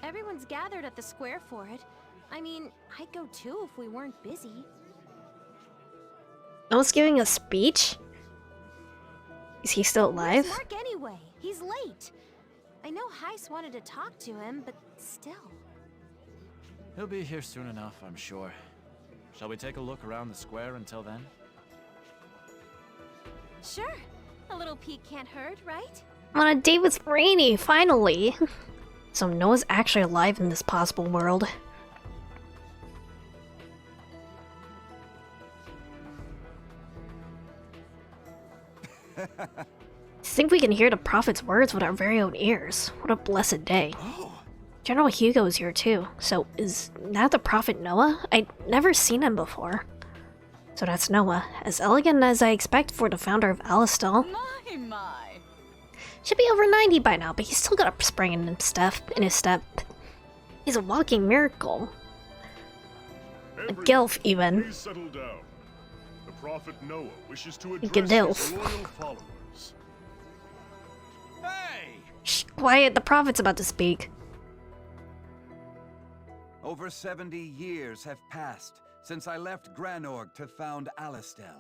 Everyone's gathered at the square for it. I mean, I'd go too if we weren't busy. Noah's giving a speech? Is he still alive? Where's Mark anyway? He's late. I know Heist wanted to talk to him, but still. He'll be here soon enough, I'm sure. Shall we take a look around the square until then? Sure. A little peek can't hurt, right? I'm on a date with Rainy, finally! So Noah's actually alive in this possible world. Think we can hear the prophet's words with our very own ears. What a blessed day. General Hugo is here too. So is that the prophet Noah? I'd never seen him before. So that's Noah, as elegant as I expect for the founder of Alistel. My. Should be over 90 by now, but he's still got a spring in his step. He's a walking miracle. A gilf, even. Please settle down. The prophet Noah wishes to A address gilf. his loyal followers. Hey! Shh, quiet, the prophet's about to speak. Over 70 years have passed since I left Granorg to found Alistel.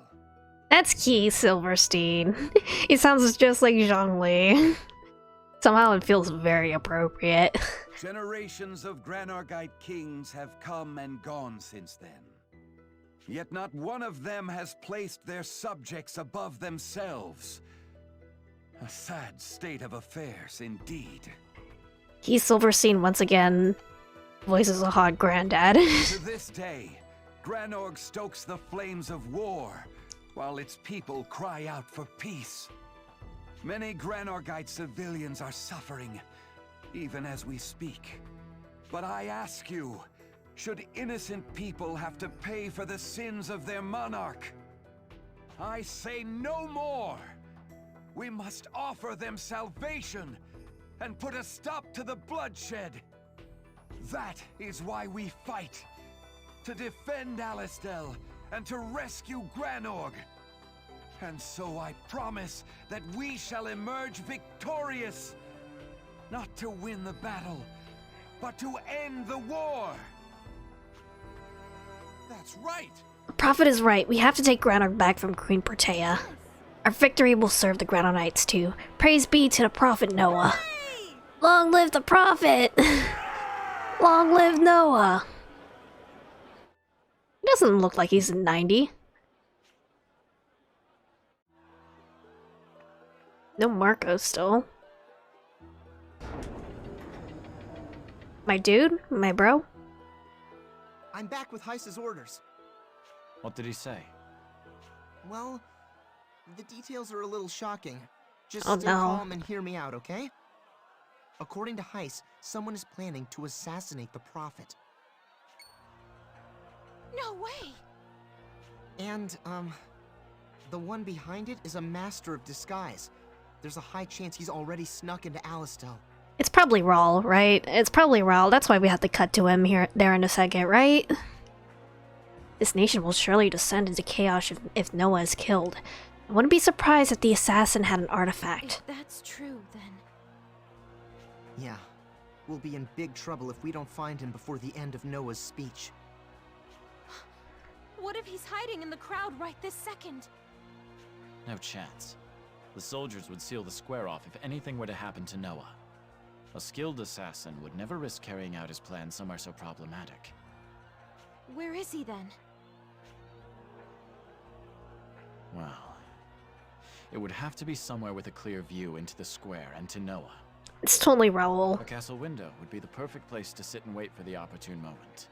That's Key Silverstein. He sounds just like Zhongli. Somehow it feels very appropriate. Generations of Granorgite kings have come and gone since then. Yet not one of them has placed their subjects above themselves. A sad state of affairs indeed. Key Silverstein once again voices a hot granddad. To this day, Granorg stokes the flames of war, while its people cry out for peace. Many Granorgite civilians are suffering, even as we speak. But I ask you, should innocent people have to pay for the sins of their monarch? I say no more! We must offer them salvation and put a stop to the bloodshed. That is why we fight. To defend Alistel and to rescue Granorg. And so I promise that we shall emerge victorious. Not to win the battle, but to end the war. That's right. The prophet is right. We have to take Granorg back from Queen Protea. Our victory will serve the Granonites too. Praise be to the prophet Noah. Long live the prophet! Long live Noah! He doesn't look like he's 90. No Marco still. My dude? My bro? I'm back with Heiss's orders. What did he say? Well, the details are a little shocking. Just Oh, stay no. calm and hear me out, okay? According to Heiss, someone is planning to assassinate the Prophet. No way! And, the one behind it is a master of disguise. There's a high chance he's already snuck into Alistel. It's probably Raul, right? It's probably Raul. That's why we have to cut to him there in a second, right? This nation will surely descend into chaos if Noah is killed. I wouldn't be surprised if the assassin had an artifact. If that's true, then... Yeah, we'll be in big trouble if we don't find him before the end of Noah's speech. What if he's hiding in the crowd right this second? No chance. The soldiers would seal the square off if anything were to happen to Noah. A skilled assassin would never risk carrying out his plan somewhere so problematic. Where is he then? Well, it would have to be somewhere with a clear view into the square and to Noah. It's totally Raul. A castle window would be the perfect place to sit and wait for the opportune moment.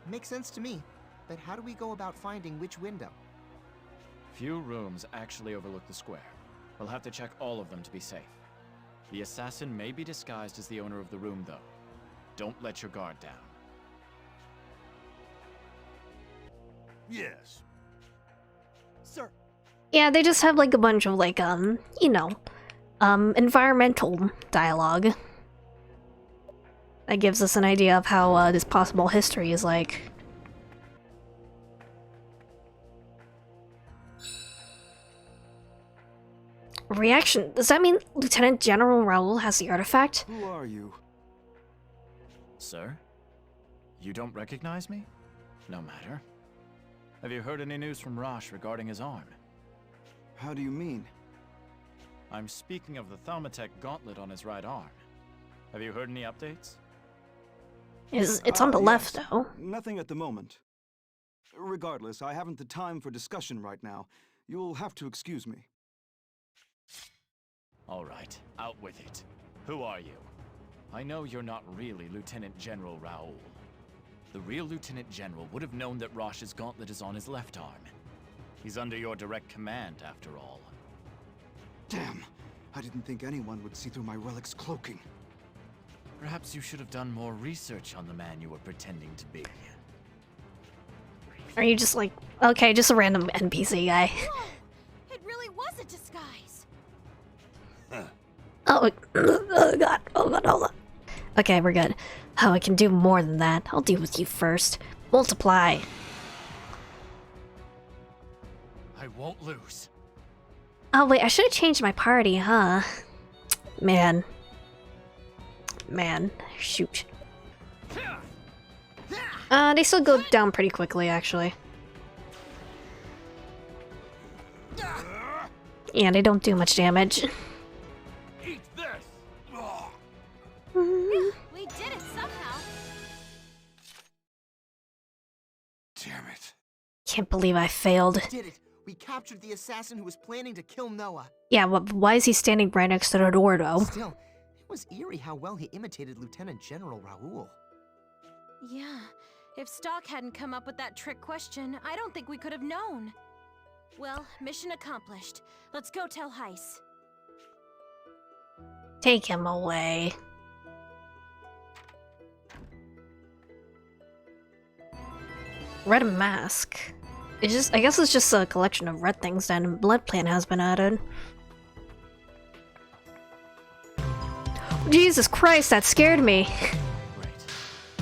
Makes sense to me, but how do we go about finding which window? Few rooms actually overlook the square. We'll have to check all of them to be safe. The assassin may be disguised as the owner of the room, though. Don't let your guard down. Yes. Sir, Yeah, they just have like a bunch of like, you know, environmental dialogue. That gives us an idea of how this possible history is like. Reaction. Does that mean Lieutenant General Raoul has the artifact? Who are you? Sir? You don't recognize me? No matter. Have you heard any news from Rosh regarding his arm? How do you mean? I'm speaking of the Thaumatek gauntlet on his right arm. Have you heard any updates? It's on the left, though. Nothing at the moment. Regardless, I haven't the time for discussion right now. You'll have to excuse me. All right, out with it. Who are you? I know you're not really Lieutenant General Raoul. The real Lieutenant General would have known that Rosh's gauntlet is on his left arm. He's under your direct command, after all. Damn! I didn't think anyone would see through my relic's cloaking. Perhaps you should have done more research on the man you were pretending to be. Are you just like, okay, just a random NPC guy? Whoa! It really was a disguise. Oh, god, hold on. Okay, we're good. Oh, I can do more than that. I'll deal with you first. Multiply. I won't lose. Oh wait, I should have changed my party, huh? Man, shoot. They still go down pretty quickly, actually. Yeah, they don't do much damage. Eat this! We did it somehow. Damn it. Can't believe I failed. we did it. We captured the assassin who was planning to kill Noah. Yeah, why is he standing right next to the door, though? Still, it was eerie how well he imitated Lieutenant General Raoul. Yeah, if Stock hadn't come up with that trick question, I don't think we could have known. Well, mission accomplished. Let's go tell Heiss. Take him away. Red mask. I guess it's just a collection of red things then. Blood plant has been added. Jesus Christ, that scared me. Great.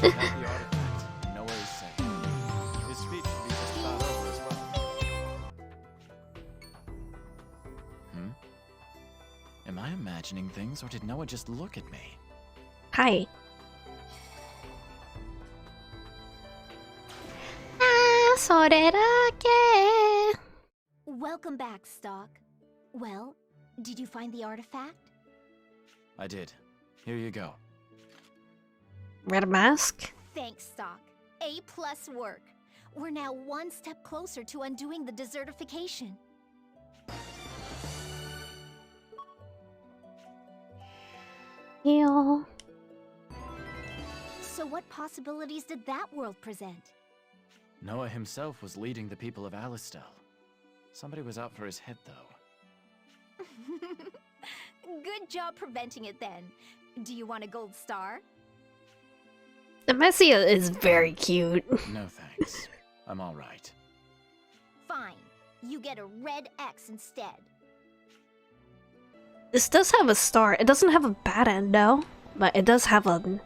Without the artifact, Noah is safe. His speech should be just about over as well. Am I imagining things, or did Noah just look at me? Hi. Welcome back, Stock. Well, did you find the artifact? I did. Here you go. Red mask? Thanks, Stock. A+ work. We're now one step closer to undoing the desertification. Heal. So what possibilities did that world present? Noah himself was leading the people of Alistel. Somebody was out for his head, though. Good job preventing it then. Do you want a gold star? The Messia is very cute. No thanks. I'm alright. Fine. You get a red X instead. This does have a star. It doesn't have a bad end, though. But it does have a...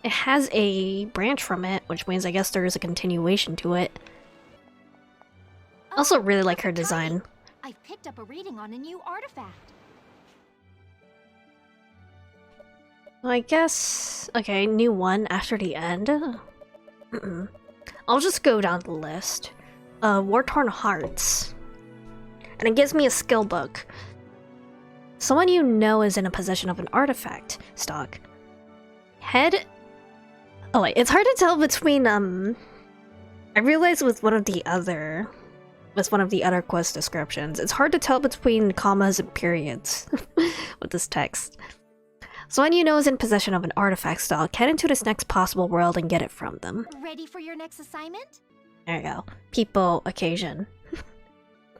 It has a branch from it, which means I guess there is a continuation to it. I also really like her design. I've picked up a reading on a new artifact. I guess... Okay, new one after the end. I'll just go down the list. War-Torn Hearts. And it gives me a skill book. Someone you know is in a possession of an artifact. Stock. Head... Oh wait, it's hard to tell between, I realized with one of the other quest descriptions, it's hard to tell between commas and periods with this text. Someone you know is in possession of an artifact, Stock. Head into this next possible world and get it from them. Ready for your next assignment? There you go. People, occasion.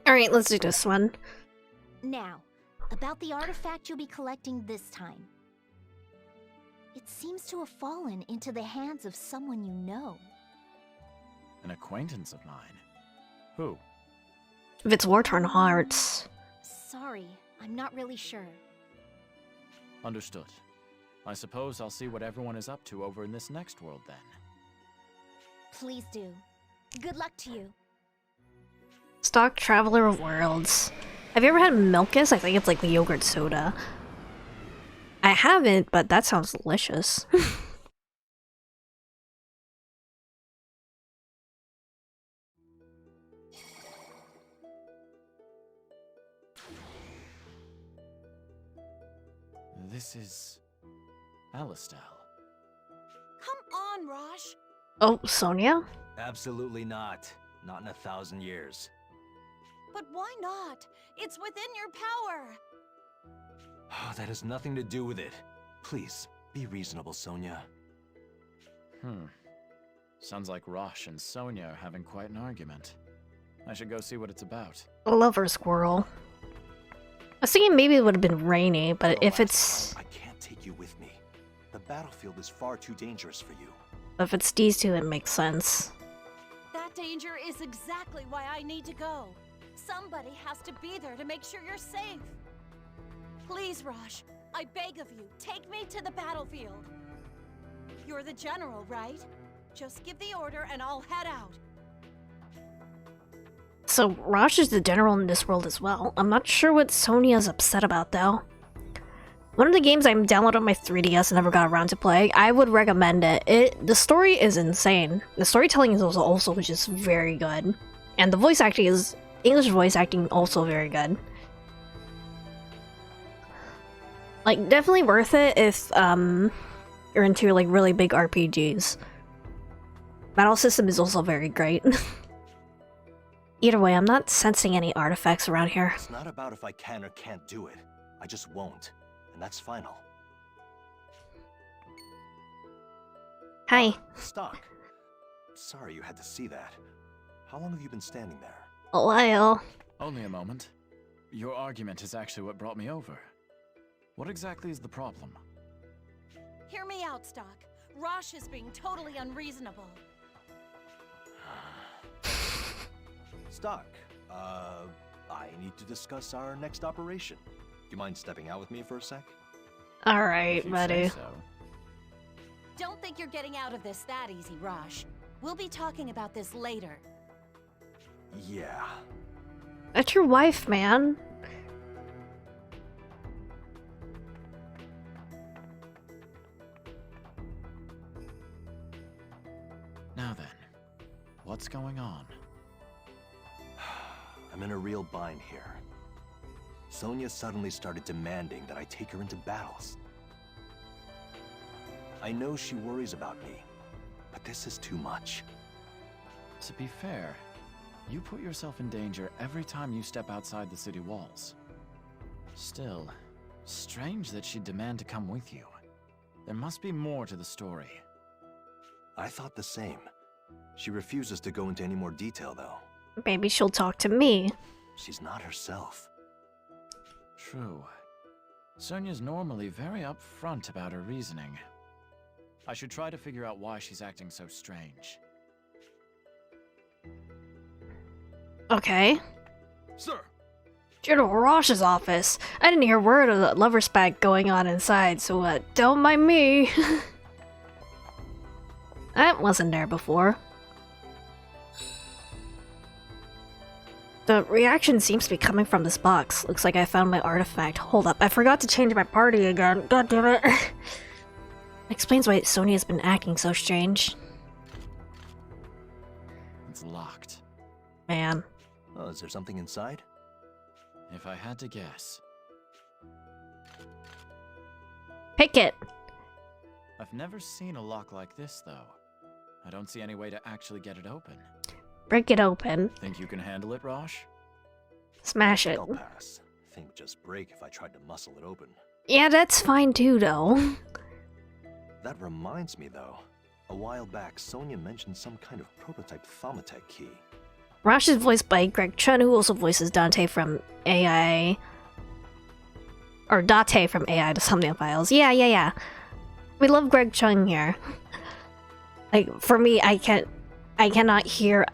Alright, let's do this one. Now, About the artifact you'll be collecting this time. It seems to have fallen into the hands of someone you know. An acquaintance of mine. Who? If it's War-Torn Hearts. Sorry, I'm not really sure. Understood. I suppose I'll see what everyone is up to over in this next world then. Please do. Good luck to you. Stock Traveler Worlds. Have you ever had Milkus? I think it's like the yogurt soda. I haven't, but that sounds delicious. This is... Alistel. Come on, Rosh. Oh, Sonia? Absolutely not. Not in 1,000 years. But why not? It's within your power. Oh, that has nothing to do with it. Please, be reasonable, Sonia. Sounds like Rosh and Sonia are having quite an argument. I should go see what it's about. Lover Squirrel. I was thinking maybe it would have been rainy, but if it's... I can't take you with me. The battlefield is far too dangerous for you. If it's these two, it makes sense. That danger is exactly why I need to go. Somebody has to be there to make sure you're safe. Please, Rosh, I beg of you, take me to the battlefield. You're the general, right? Just give the order and I'll head out. So, Rosh is the general in this world as well. I'm not sure what Sonia's upset about, though. One of the games I downloaded on my 3DS and never got around to play, I would recommend it. The story is insane. The storytelling is also just very good. And the voice acting is... English voice acting also very good. Like, definitely worth it if, you're into, like, really big RPGs. Battle system is also very great. Either way, I'm not sensing any artifacts around here. It's not about if I can or can't do it. I just won't. And that's final. Hi. Stock. Sorry you had to see that. How long have you been standing there? A while. Only a moment. Your argument is actually what brought me over. What exactly is the problem? Hear me out, Stock. Rosh is being totally unreasonable. Stock, I need to discuss our next operation. Do you mind stepping out with me for a sec? Alright, buddy. So. Don't think you're getting out of this that easy, Rosh. We'll be talking about this later. Yeah. That's your wife, man. Now then, what's going on? I'm in a real bind here. Sonia suddenly started demanding that I take her into battles. I know she worries about me, but this is too much. To be fair, you put yourself in danger every time you step outside the city walls. Still, strange that she'd demand to come with you. There must be more to the story. I thought the same. She refuses to go into any more detail, though. Maybe she'll talk to me. She's not herself. True. Sonia's normally very upfront about her reasoning. I should try to figure out why she's acting so strange. Okay. Sir! General Rosh's office. I didn't hear word of the lover spat going on inside, so don't mind me. That wasn't there before. The reaction seems to be coming from this box. Looks like I found my artifact. Hold up, I forgot to change my party again. God damn it. Explains why Sonia's been acting so strange. It's locked. Man. Oh, is there something inside? If I had to guess. Pick it! I've never seen a lock like this, though. I don't see any way to actually get it open. Break it open. Think you can handle it, Rosh? Smash it. I'll pass. Think just break if I tried to muscle it open. Yeah, that's fine too, though. That reminds me, though. A while back, Sonia mentioned some kind of prototype Thaumatek key. Rosh is voiced by Greg Chun, who also voices Dante from AI. Or Date from AI to Somniophiles. Yeah. We love Greg Chung here. Like, for me, I cannot hear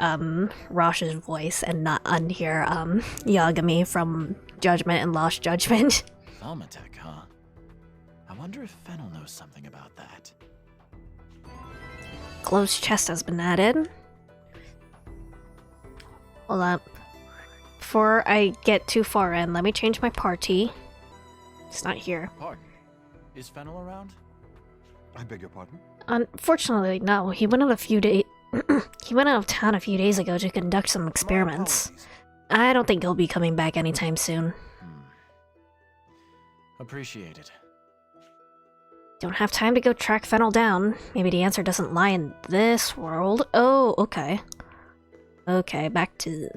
Rosh's voice and not unhear Yagami from Judgment and Lost Judgment. Thaumatek, huh? I wonder if Fennel knows something about that. Closed chest has been added. Hold up. Before I get too far in, let me change my party. It's not here. Pardon? Is Fennel around? I beg your pardon? Unfortunately, no. He went out a few days. He went out of town a few days ago to conduct some experiments. I don't think he'll be coming back anytime soon. Appreciated. Don't have time to go track Fennel down. Maybe the answer doesn't lie in this world. Oh, okay. Okay, back to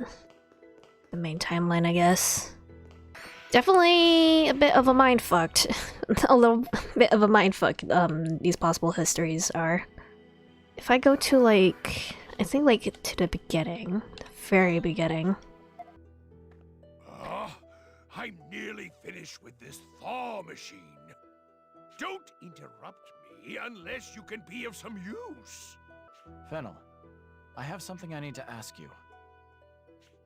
the main timeline, I guess. Definitely a bit of a mindfucked. A little bit of a mindfuck, these possible histories are. If I go to, like, I think, like, to the beginning. The very beginning. I'm nearly finished with this thaw machine. Don't interrupt me unless you can be of some use. Fennel, I have something I need to ask you.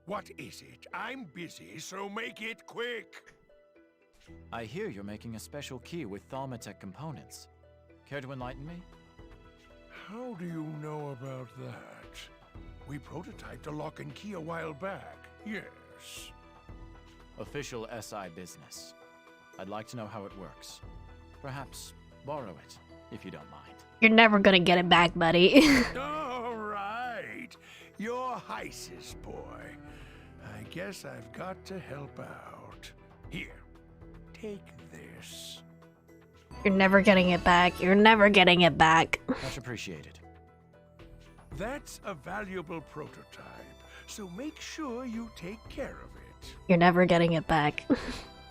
What is it? I'm busy, so make it quick. I hear you're making a special key with Thaumatek components. Care to enlighten me? How do you know about that? We prototyped a lock and key a while back, yes. Official SI business. I'd like to know how it works. Perhaps borrow it, if you don't mind. You're never gonna get it back, buddy. All right. You're Heiss's boy. I guess I've got to help out. Here, take this. You're never getting it back. You're never getting it back. Much appreciated. That's a valuable prototype, so make sure you take care of it. You're never getting it back.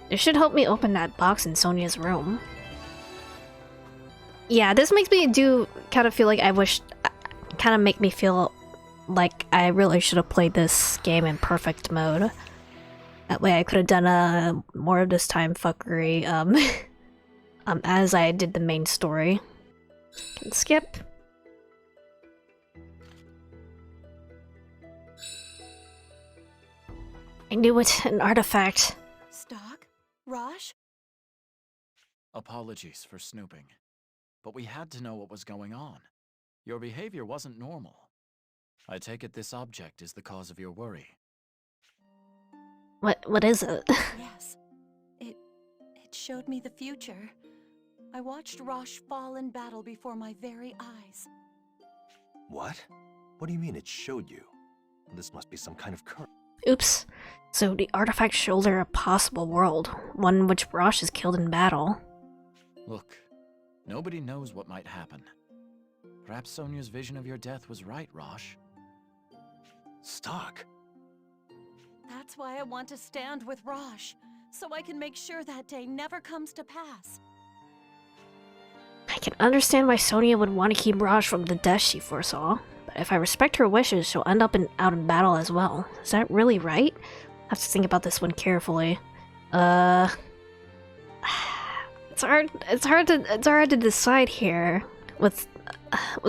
This should help me open that box in Sonia's room. Yeah, this makes me kind of feel like kind of make me feel like I really should have played this game in perfect mode. That way I could have done more of this time fuckery, as I did the main story. Can skip. I knew it, an artifact. Stock? Rosh? Apologies for snooping. But we had to know what was going on. Your behavior wasn't normal. I take it this object is the cause of your worry. What is it? Yes. It showed me the future. I watched Rosh fall in battle before my very eyes. What? What do you mean it showed you? This must be some kind of curse. Oops. So the artifact showed her a possible world, one in which Rosh is killed in battle. Look, nobody knows what might happen. Perhaps Sonia's vision of your death was right, Rosh. Stock. That's why I want to stand with Rosh, so I can make sure that day never comes to pass. I can understand why Sonia would want to keep Rosh from the death she foresaw, but if I respect her wishes, she'll end up out in battle as well. Is that really right? I have to think about this one carefully. It's hard to decide here with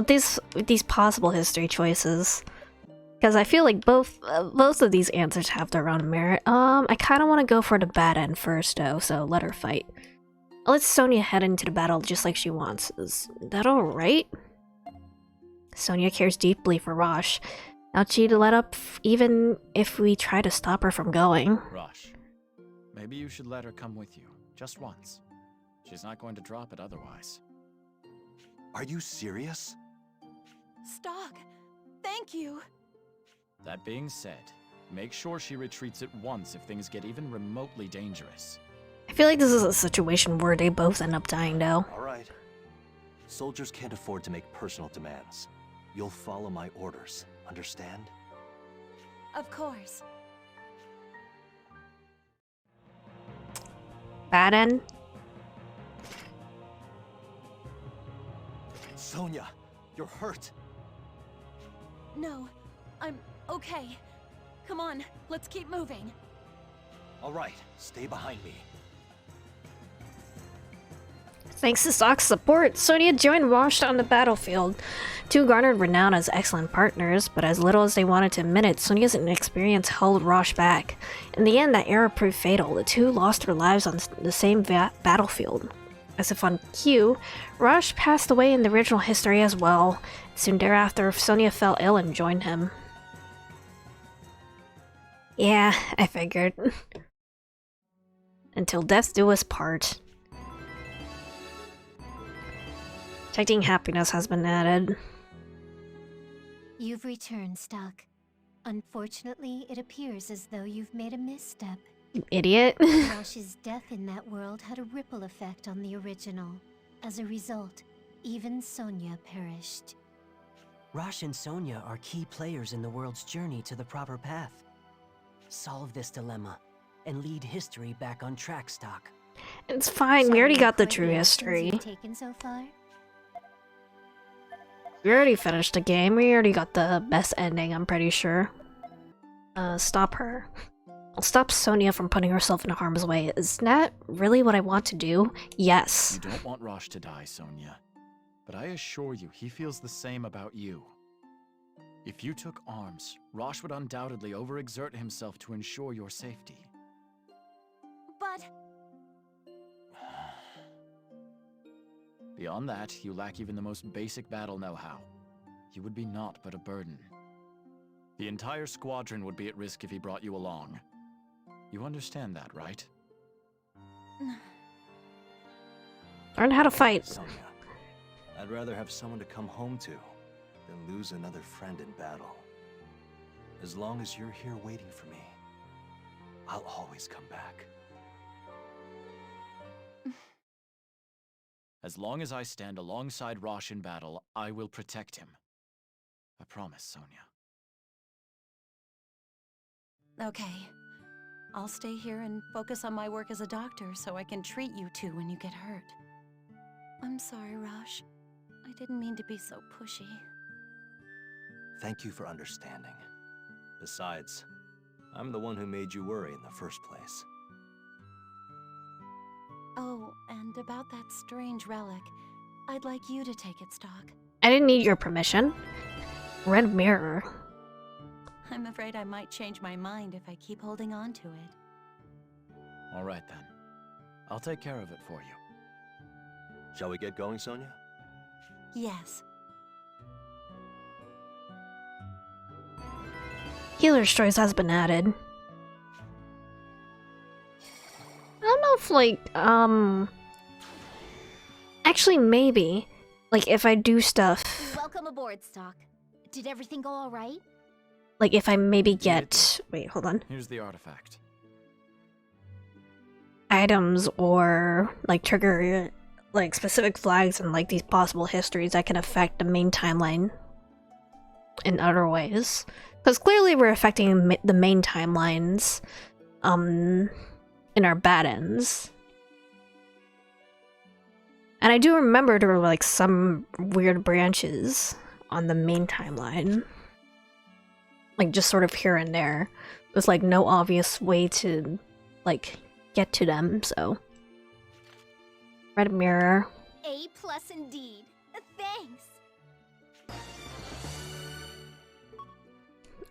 these possible history choices. Because I feel like both of these answers have their own merit. I kind of want to go for the bad end first, though, so let her fight. I'll let Sonia head into the battle just like she wants. Is that alright? Sonia cares deeply for Rosh. Now she'd let up even if we try to stop her from going. Rosh, maybe you should let her come with you, just once. She's not going to drop it otherwise. Are you serious? Stock, thank you. That being said, make sure she retreats at once if things get even remotely dangerous. I feel like this is a situation where they both end up dying, though. All right. Soldiers can't afford to make personal demands. You'll follow my orders, understand? Of course. Bad end? Sonia, you're hurt. No, I'm okay. Come on, let's keep moving. All right, stay behind me. Thanks to Sock's support, Sonia joined Rosh on the battlefield. Two garnered renown as excellent partners, but as little as they wanted to admit it, Sonia's inexperience held Rosh back. In the end, that error proved fatal. The two lost their lives on the same battlefield. As if on cue, Rosh passed away in the original history as well. Soon thereafter, Sonia fell ill and joined him. Yeah, I figured. Until death do us part. Protecting happiness has been added. You've returned, Stock. Unfortunately, it appears as though you've made a misstep. You idiot. Rosh's death in that world had a ripple effect on the original. As a result, even Sonia perished. Rosh and Sonia are key players in the world's journey to the proper path. Solve this dilemma, and lead history back on track, Stock. It's fine, we already got the true history. Taken so far? We already finished the game, we already got the best ending, I'm pretty sure. Stop her. I'll stop Sonia from putting herself in harm's way. Is that really what I want to do? Yes. You don't want Rosh to die, Sonia. But I assure you, he feels the same about you. If you took arms, Rosh would undoubtedly overexert himself to ensure your safety. But... Beyond that, you lack even the most basic battle know-how. You would be naught but a burden. The entire squadron would be at risk if he brought you along. You understand that, right? Learn how to fight. Sonia, I'd rather have someone to come home to than lose another friend in battle. As long as you're here waiting for me, I'll always come back. As long as I stand alongside Rosh in battle, I will protect him. I promise, Sonia. Okay. I'll stay here and focus on my work as a doctor so I can treat you two when you get hurt. I'm sorry, Rosh. I didn't mean to be so pushy. Thank you for understanding. Besides, I'm the one who made you worry in the first place. Oh, and about that strange relic, I'd like you to take it, Stock. I didn't need your permission. Red mirror. I'm afraid I might change my mind if I keep holding on to it. All right, then. I'll take care of it for you. Shall we get going, Sonia? Yes. Healer's choice has been added. I don't know if, like, actually, maybe. Like, if I do stuff... Welcome aboard, Stock. Did everything go all right? Like, if I maybe get... Wait, hold on. Here's the artifact. Items or, like, trigger, like, specific flags and, like, these possible histories that can affect the main timeline in other ways. Because clearly we're affecting the main timelines, in our bad ends. And I do remember there were, like, some weird branches on the main timeline. Like, just sort of here and there. There's, like, no obvious way to, like, get to them, so... Red mirror. A+ indeed. Thanks.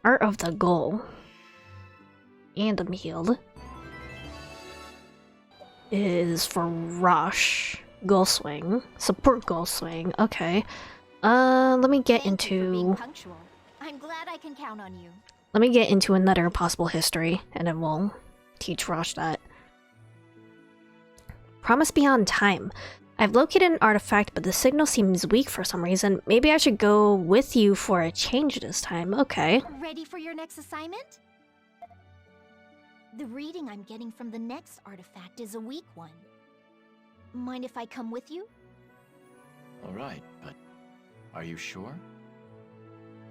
Art of the Goal. And I'm healed. Is for Rosh. Goal swing. Support goal swing. Okay. Let me get Thank you for being into... punctual. I'm glad I can count on you. Let me get into another possible history, and then we'll teach Rosh that. Promise Beyond Time. I've located an artifact, but the signal seems weak for some reason. Maybe I should go with you for a change this time. Okay. Ready for your next assignment? The reading I'm getting from the next artifact is a weak one. Mind if I come with you? All right, but are you sure?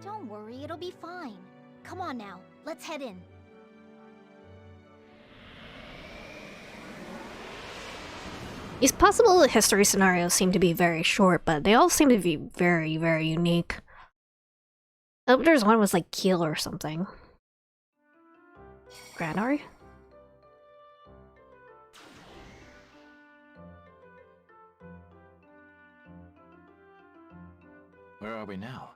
Don't worry, it'll be fine. Come on now, let's head in. These possible history scenarios seem to be very short, but they all seem to be very, very unique. I hope there's one with, like, Keel or something. Granar? Where are we now?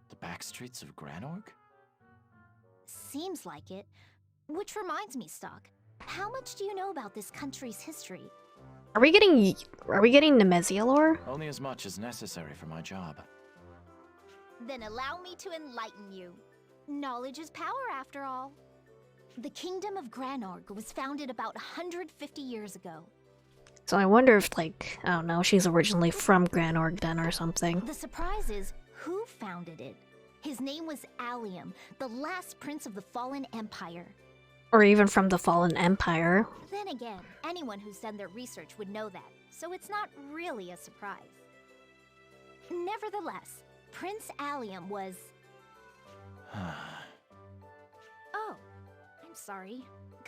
The back streets of Granorg? Seems like it. Which reminds me, Stock. How much do you know about this country's history? Are we getting Nemezia lore? Only as much as necessary for my job. Then allow me to enlighten you. Knowledge is power, after all. The Kingdom of Granorg was founded about 150 years ago. So I wonder if, like, I don't know, she's originally from Granorg then or something. The surprise is, who founded it? His name was Allium, the last prince of the Fallen Empire. Or even from the Fallen Empire. Then again, anyone who's done their research would know that, so it's not really a surprise. Nevertheless, Prince Allium was... Oh, I'm sorry.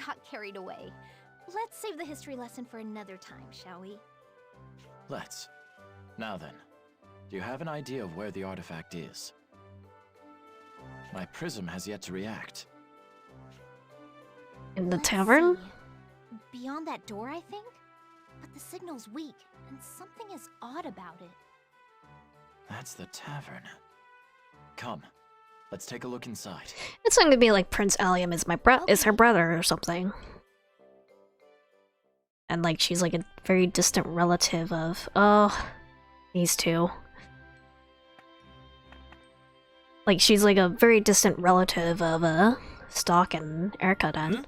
Got carried away. Let's save the history lesson for another time, shall we? Let's. Now then, do you have an idea of where the artifact is? My prism has yet to react. In the Let's tavern? see. Beyond that door, I think? But the signal's weak, and something is odd about it. That's the tavern. Come, let's take a look inside. It's going to be like Prince Allium is is her brother or something. And like she's like a very distant relative of these two. Like she's like a very distant relative of Stock and Erica then.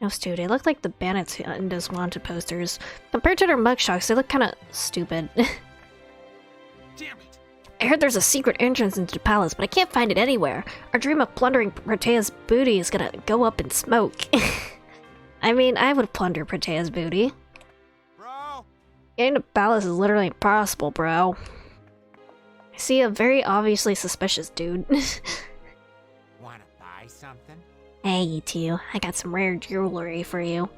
Those two, they look like the bandits in those wanted posters. Compared to their mugshots, they look kinda stupid. Damn it! I heard there's a secret entrance into the palace, but I can't find it anywhere. Our dream of plundering Protea's booty is gonna go up in smoke. I mean, I would plunder Protea's booty. Bro! Getting to the palace is literally impossible, bro. I see a very obviously suspicious dude. Wanna buy something? Hey, you two. I got some rare jewelry for you.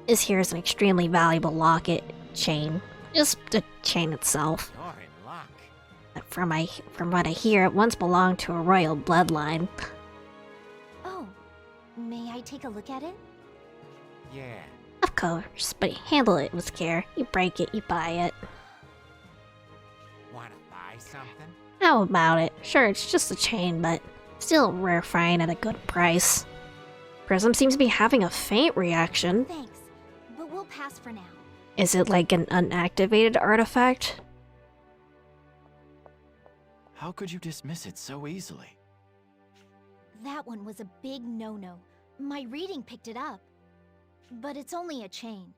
This here is an extremely valuable locket chain. Just the chain itself. You're in luck. But from what I hear, it once belonged to a royal bloodline. Oh, may I take a look at it? Yeah. Of course, but handle it with care. You break it, you buy it. Wanna buy something? How about it? Sure, it's just a chain, but still rare find at a good price. Prism seems to be having a faint reaction. Thanks, but we'll pass for now. Is it like an unactivated artifact? How could you dismiss it so easily? That one was a big no-no. My reading picked it up. But it's only a chain.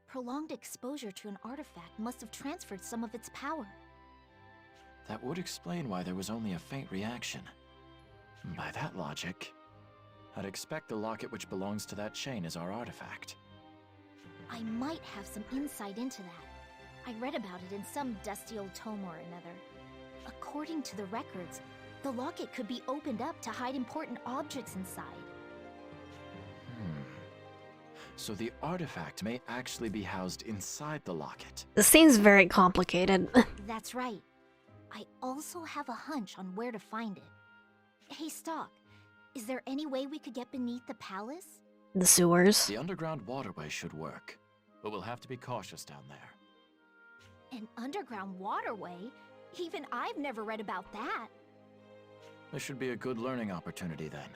Prolonged exposure to an artifact must have transferred some of its power. That would explain why there was only a faint reaction. By that logic, I'd expect the locket which belongs to that chain is our artifact. I might have some insight into that. I read about it in some dusty old tome or another. According to the records, the locket could be opened up to hide important objects inside. So the artifact may actually be housed inside the locket. This seems very complicated. That's right. I also have a hunch on where to find it. Hey, Stock, is there any way we could get beneath the palace? The sewers. The underground waterway should work, but we'll have to be cautious down there. An underground waterway? Even I've never read about that. This should be a good learning opportunity then.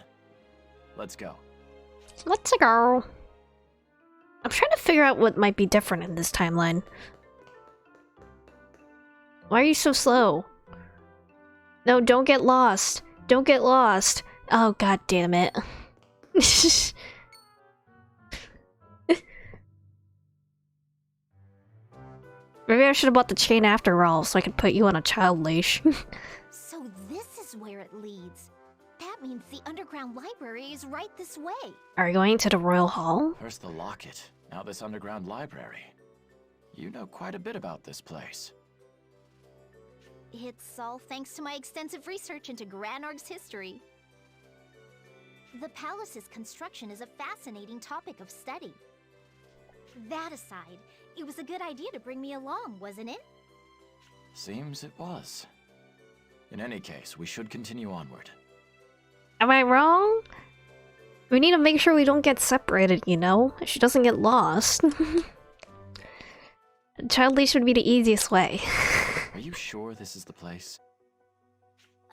Let's go. Let's go. I'm trying to figure out what might be different in this timeline. Why are you so slow? No, don't get lost. Don't get lost. Oh, god damn it. Maybe I should have bought the chain after all, so I could put you on a child leash. So this is where it leads. That means the underground library is right this way. Are we going to the Royal Hall? First the locket, now this underground library. You know quite a bit about this place. It's all thanks to my extensive research into Granorg's history. The palace's construction is a fascinating topic of study. That aside, it was a good idea to bring me along, wasn't it? Seems it was. In any case, we should continue onward. Am I wrong? We need to make sure we don't get separated, you know? She doesn't get lost. Child leash would be the easiest way. Are you sure this is the place?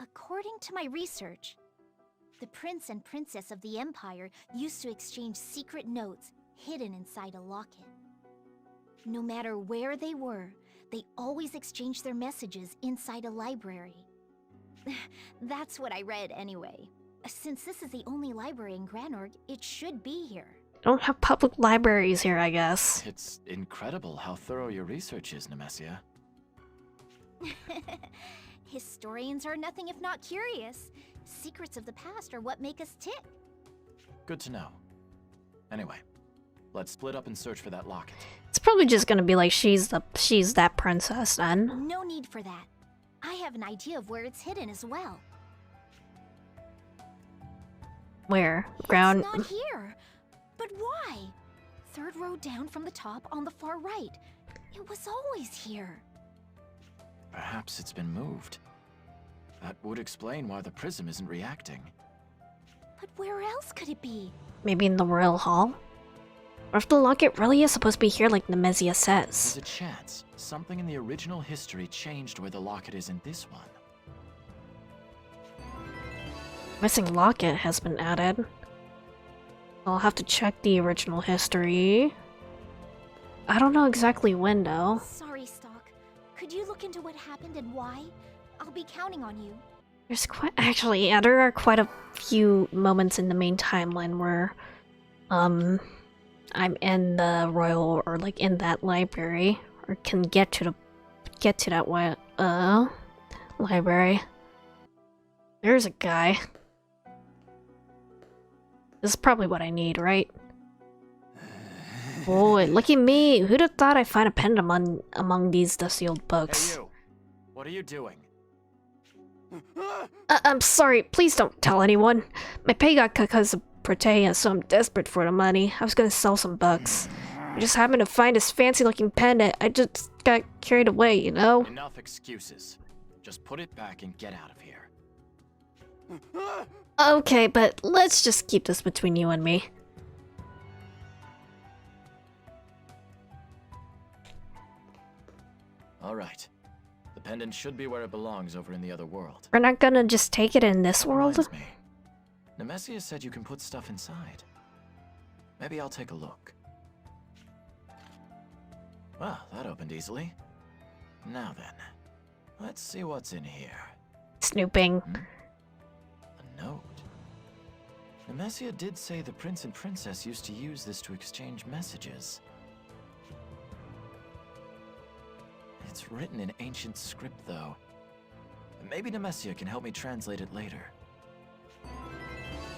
According to my research, the prince and princess of the Empire used to exchange secret notes hidden inside a locket. No matter where they were, they always exchanged their messages inside a library. That's what I read anyway. Since this is the only library in Granorg, it should be here. Don't have public libraries here, I guess. It's incredible how thorough your research is, Nemesia. Historians are nothing if not curious. Secrets of the past are what make us tick. Good to know. Anyway, let's split up and search for that locket. It's probably just gonna be like she's that princess then. No need for that. I have an idea of where it's hidden as well. Where? Ground. It's not here. But why? Third row down from the top on the far right. It was always here. Perhaps it's been moved. That would explain why the prism isn't reacting. But where else could it be? Maybe in the royal hall? Or if the locket really is supposed to be here like Nemesia says. There's a chance something in the original history changed where the locket is in this one. Missing locket has been added. I'll have to check the original history. I don't know exactly when though. Sorry, Stalk. Could you look into what happened and why? I'll be counting on you. There's quite actually, yeah, there are quite a few moments in the main timeline where I'm in the royal or like in that library or can get to that library. There's a guy. This is probably what I need, right? Boy, look at me! Who'd have thought I'd find a pen among these dusty old books? Hey you! What are you doing? I'm sorry, please don't tell anyone. My pay got cut because of Protea, so I'm desperate for the money. I was gonna sell some books. I just happened to find this fancy-looking pen. I just got carried away, you know? Enough excuses. Just put it back and get out of here. Okay, but let's just keep this between you and me. Alright. The pendant should be where it belongs over in the other world. We're not gonna just take it in this world? Reminds me. Nemesia said you can put stuff inside. Maybe I'll take a look. Well, that opened easily. Now then, let's see what's in here. Snooping. A note. Nemesia did say the prince and princess used to use this to exchange messages. It's written in ancient script, though. Maybe Nemesia can help me translate it later.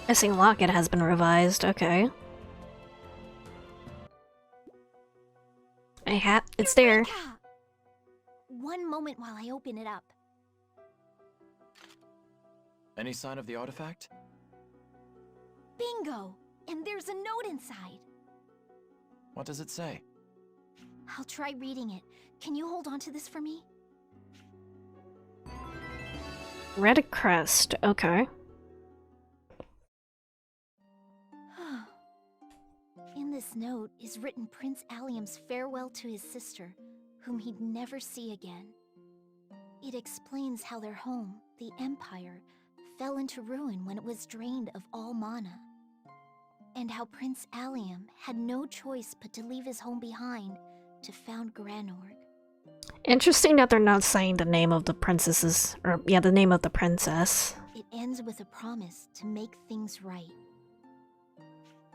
Missing locket has been revised, okay. It's there. Eureka! One moment while I open it up. Any sign of the artifact? Bingo! And there's a note inside. What does it say? I'll try reading it. Can you hold on to this for me? Red crest, okay. In this note is written Prince Allium's farewell to his sister, whom he'd never see again. It explains how their home, the Empire, fell into ruin when it was drained of all mana. And how Prince Allium had no choice but to leave his home behind to found Granorg. Interesting that they're not saying the name of the princesses, or yeah, the name of the princess. It ends with a promise to make things right.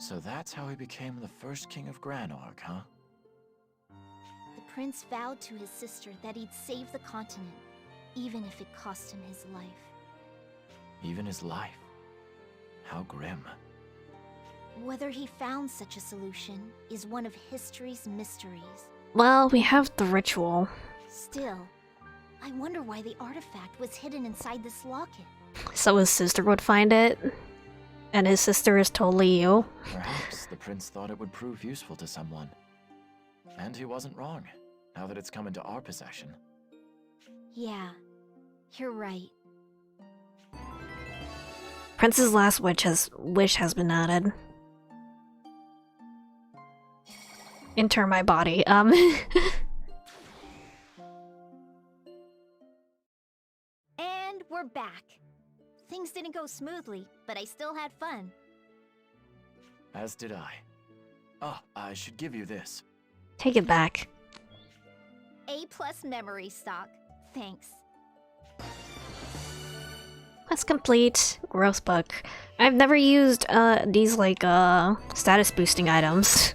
So that's how he became the first king of Granorg, huh? The prince vowed to his sister that he'd save the continent, even if it cost him his life. Even his life? How grim. Whether he found such a solution is one of history's mysteries. Well, we have the ritual. Still, I wonder why the artifact was hidden inside this locket. So his sister would find it? And his sister is totally you? Perhaps the prince thought it would prove useful to someone. And he wasn't wrong, now that it's come into our possession. Yeah, you're right. Prince's last wish has been added. Enter my body. And And we're back. Things didn't go smoothly, but I still had fun. As did I. Oh, I should give you this. Take it back. A+ memory stock. Thanks. That's complete. Growth book. I've never used these like status boosting items.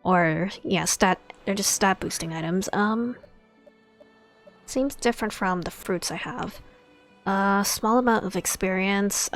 Or yeah, they're just stat boosting items. Seems different from the fruits I have. Small amount of experience,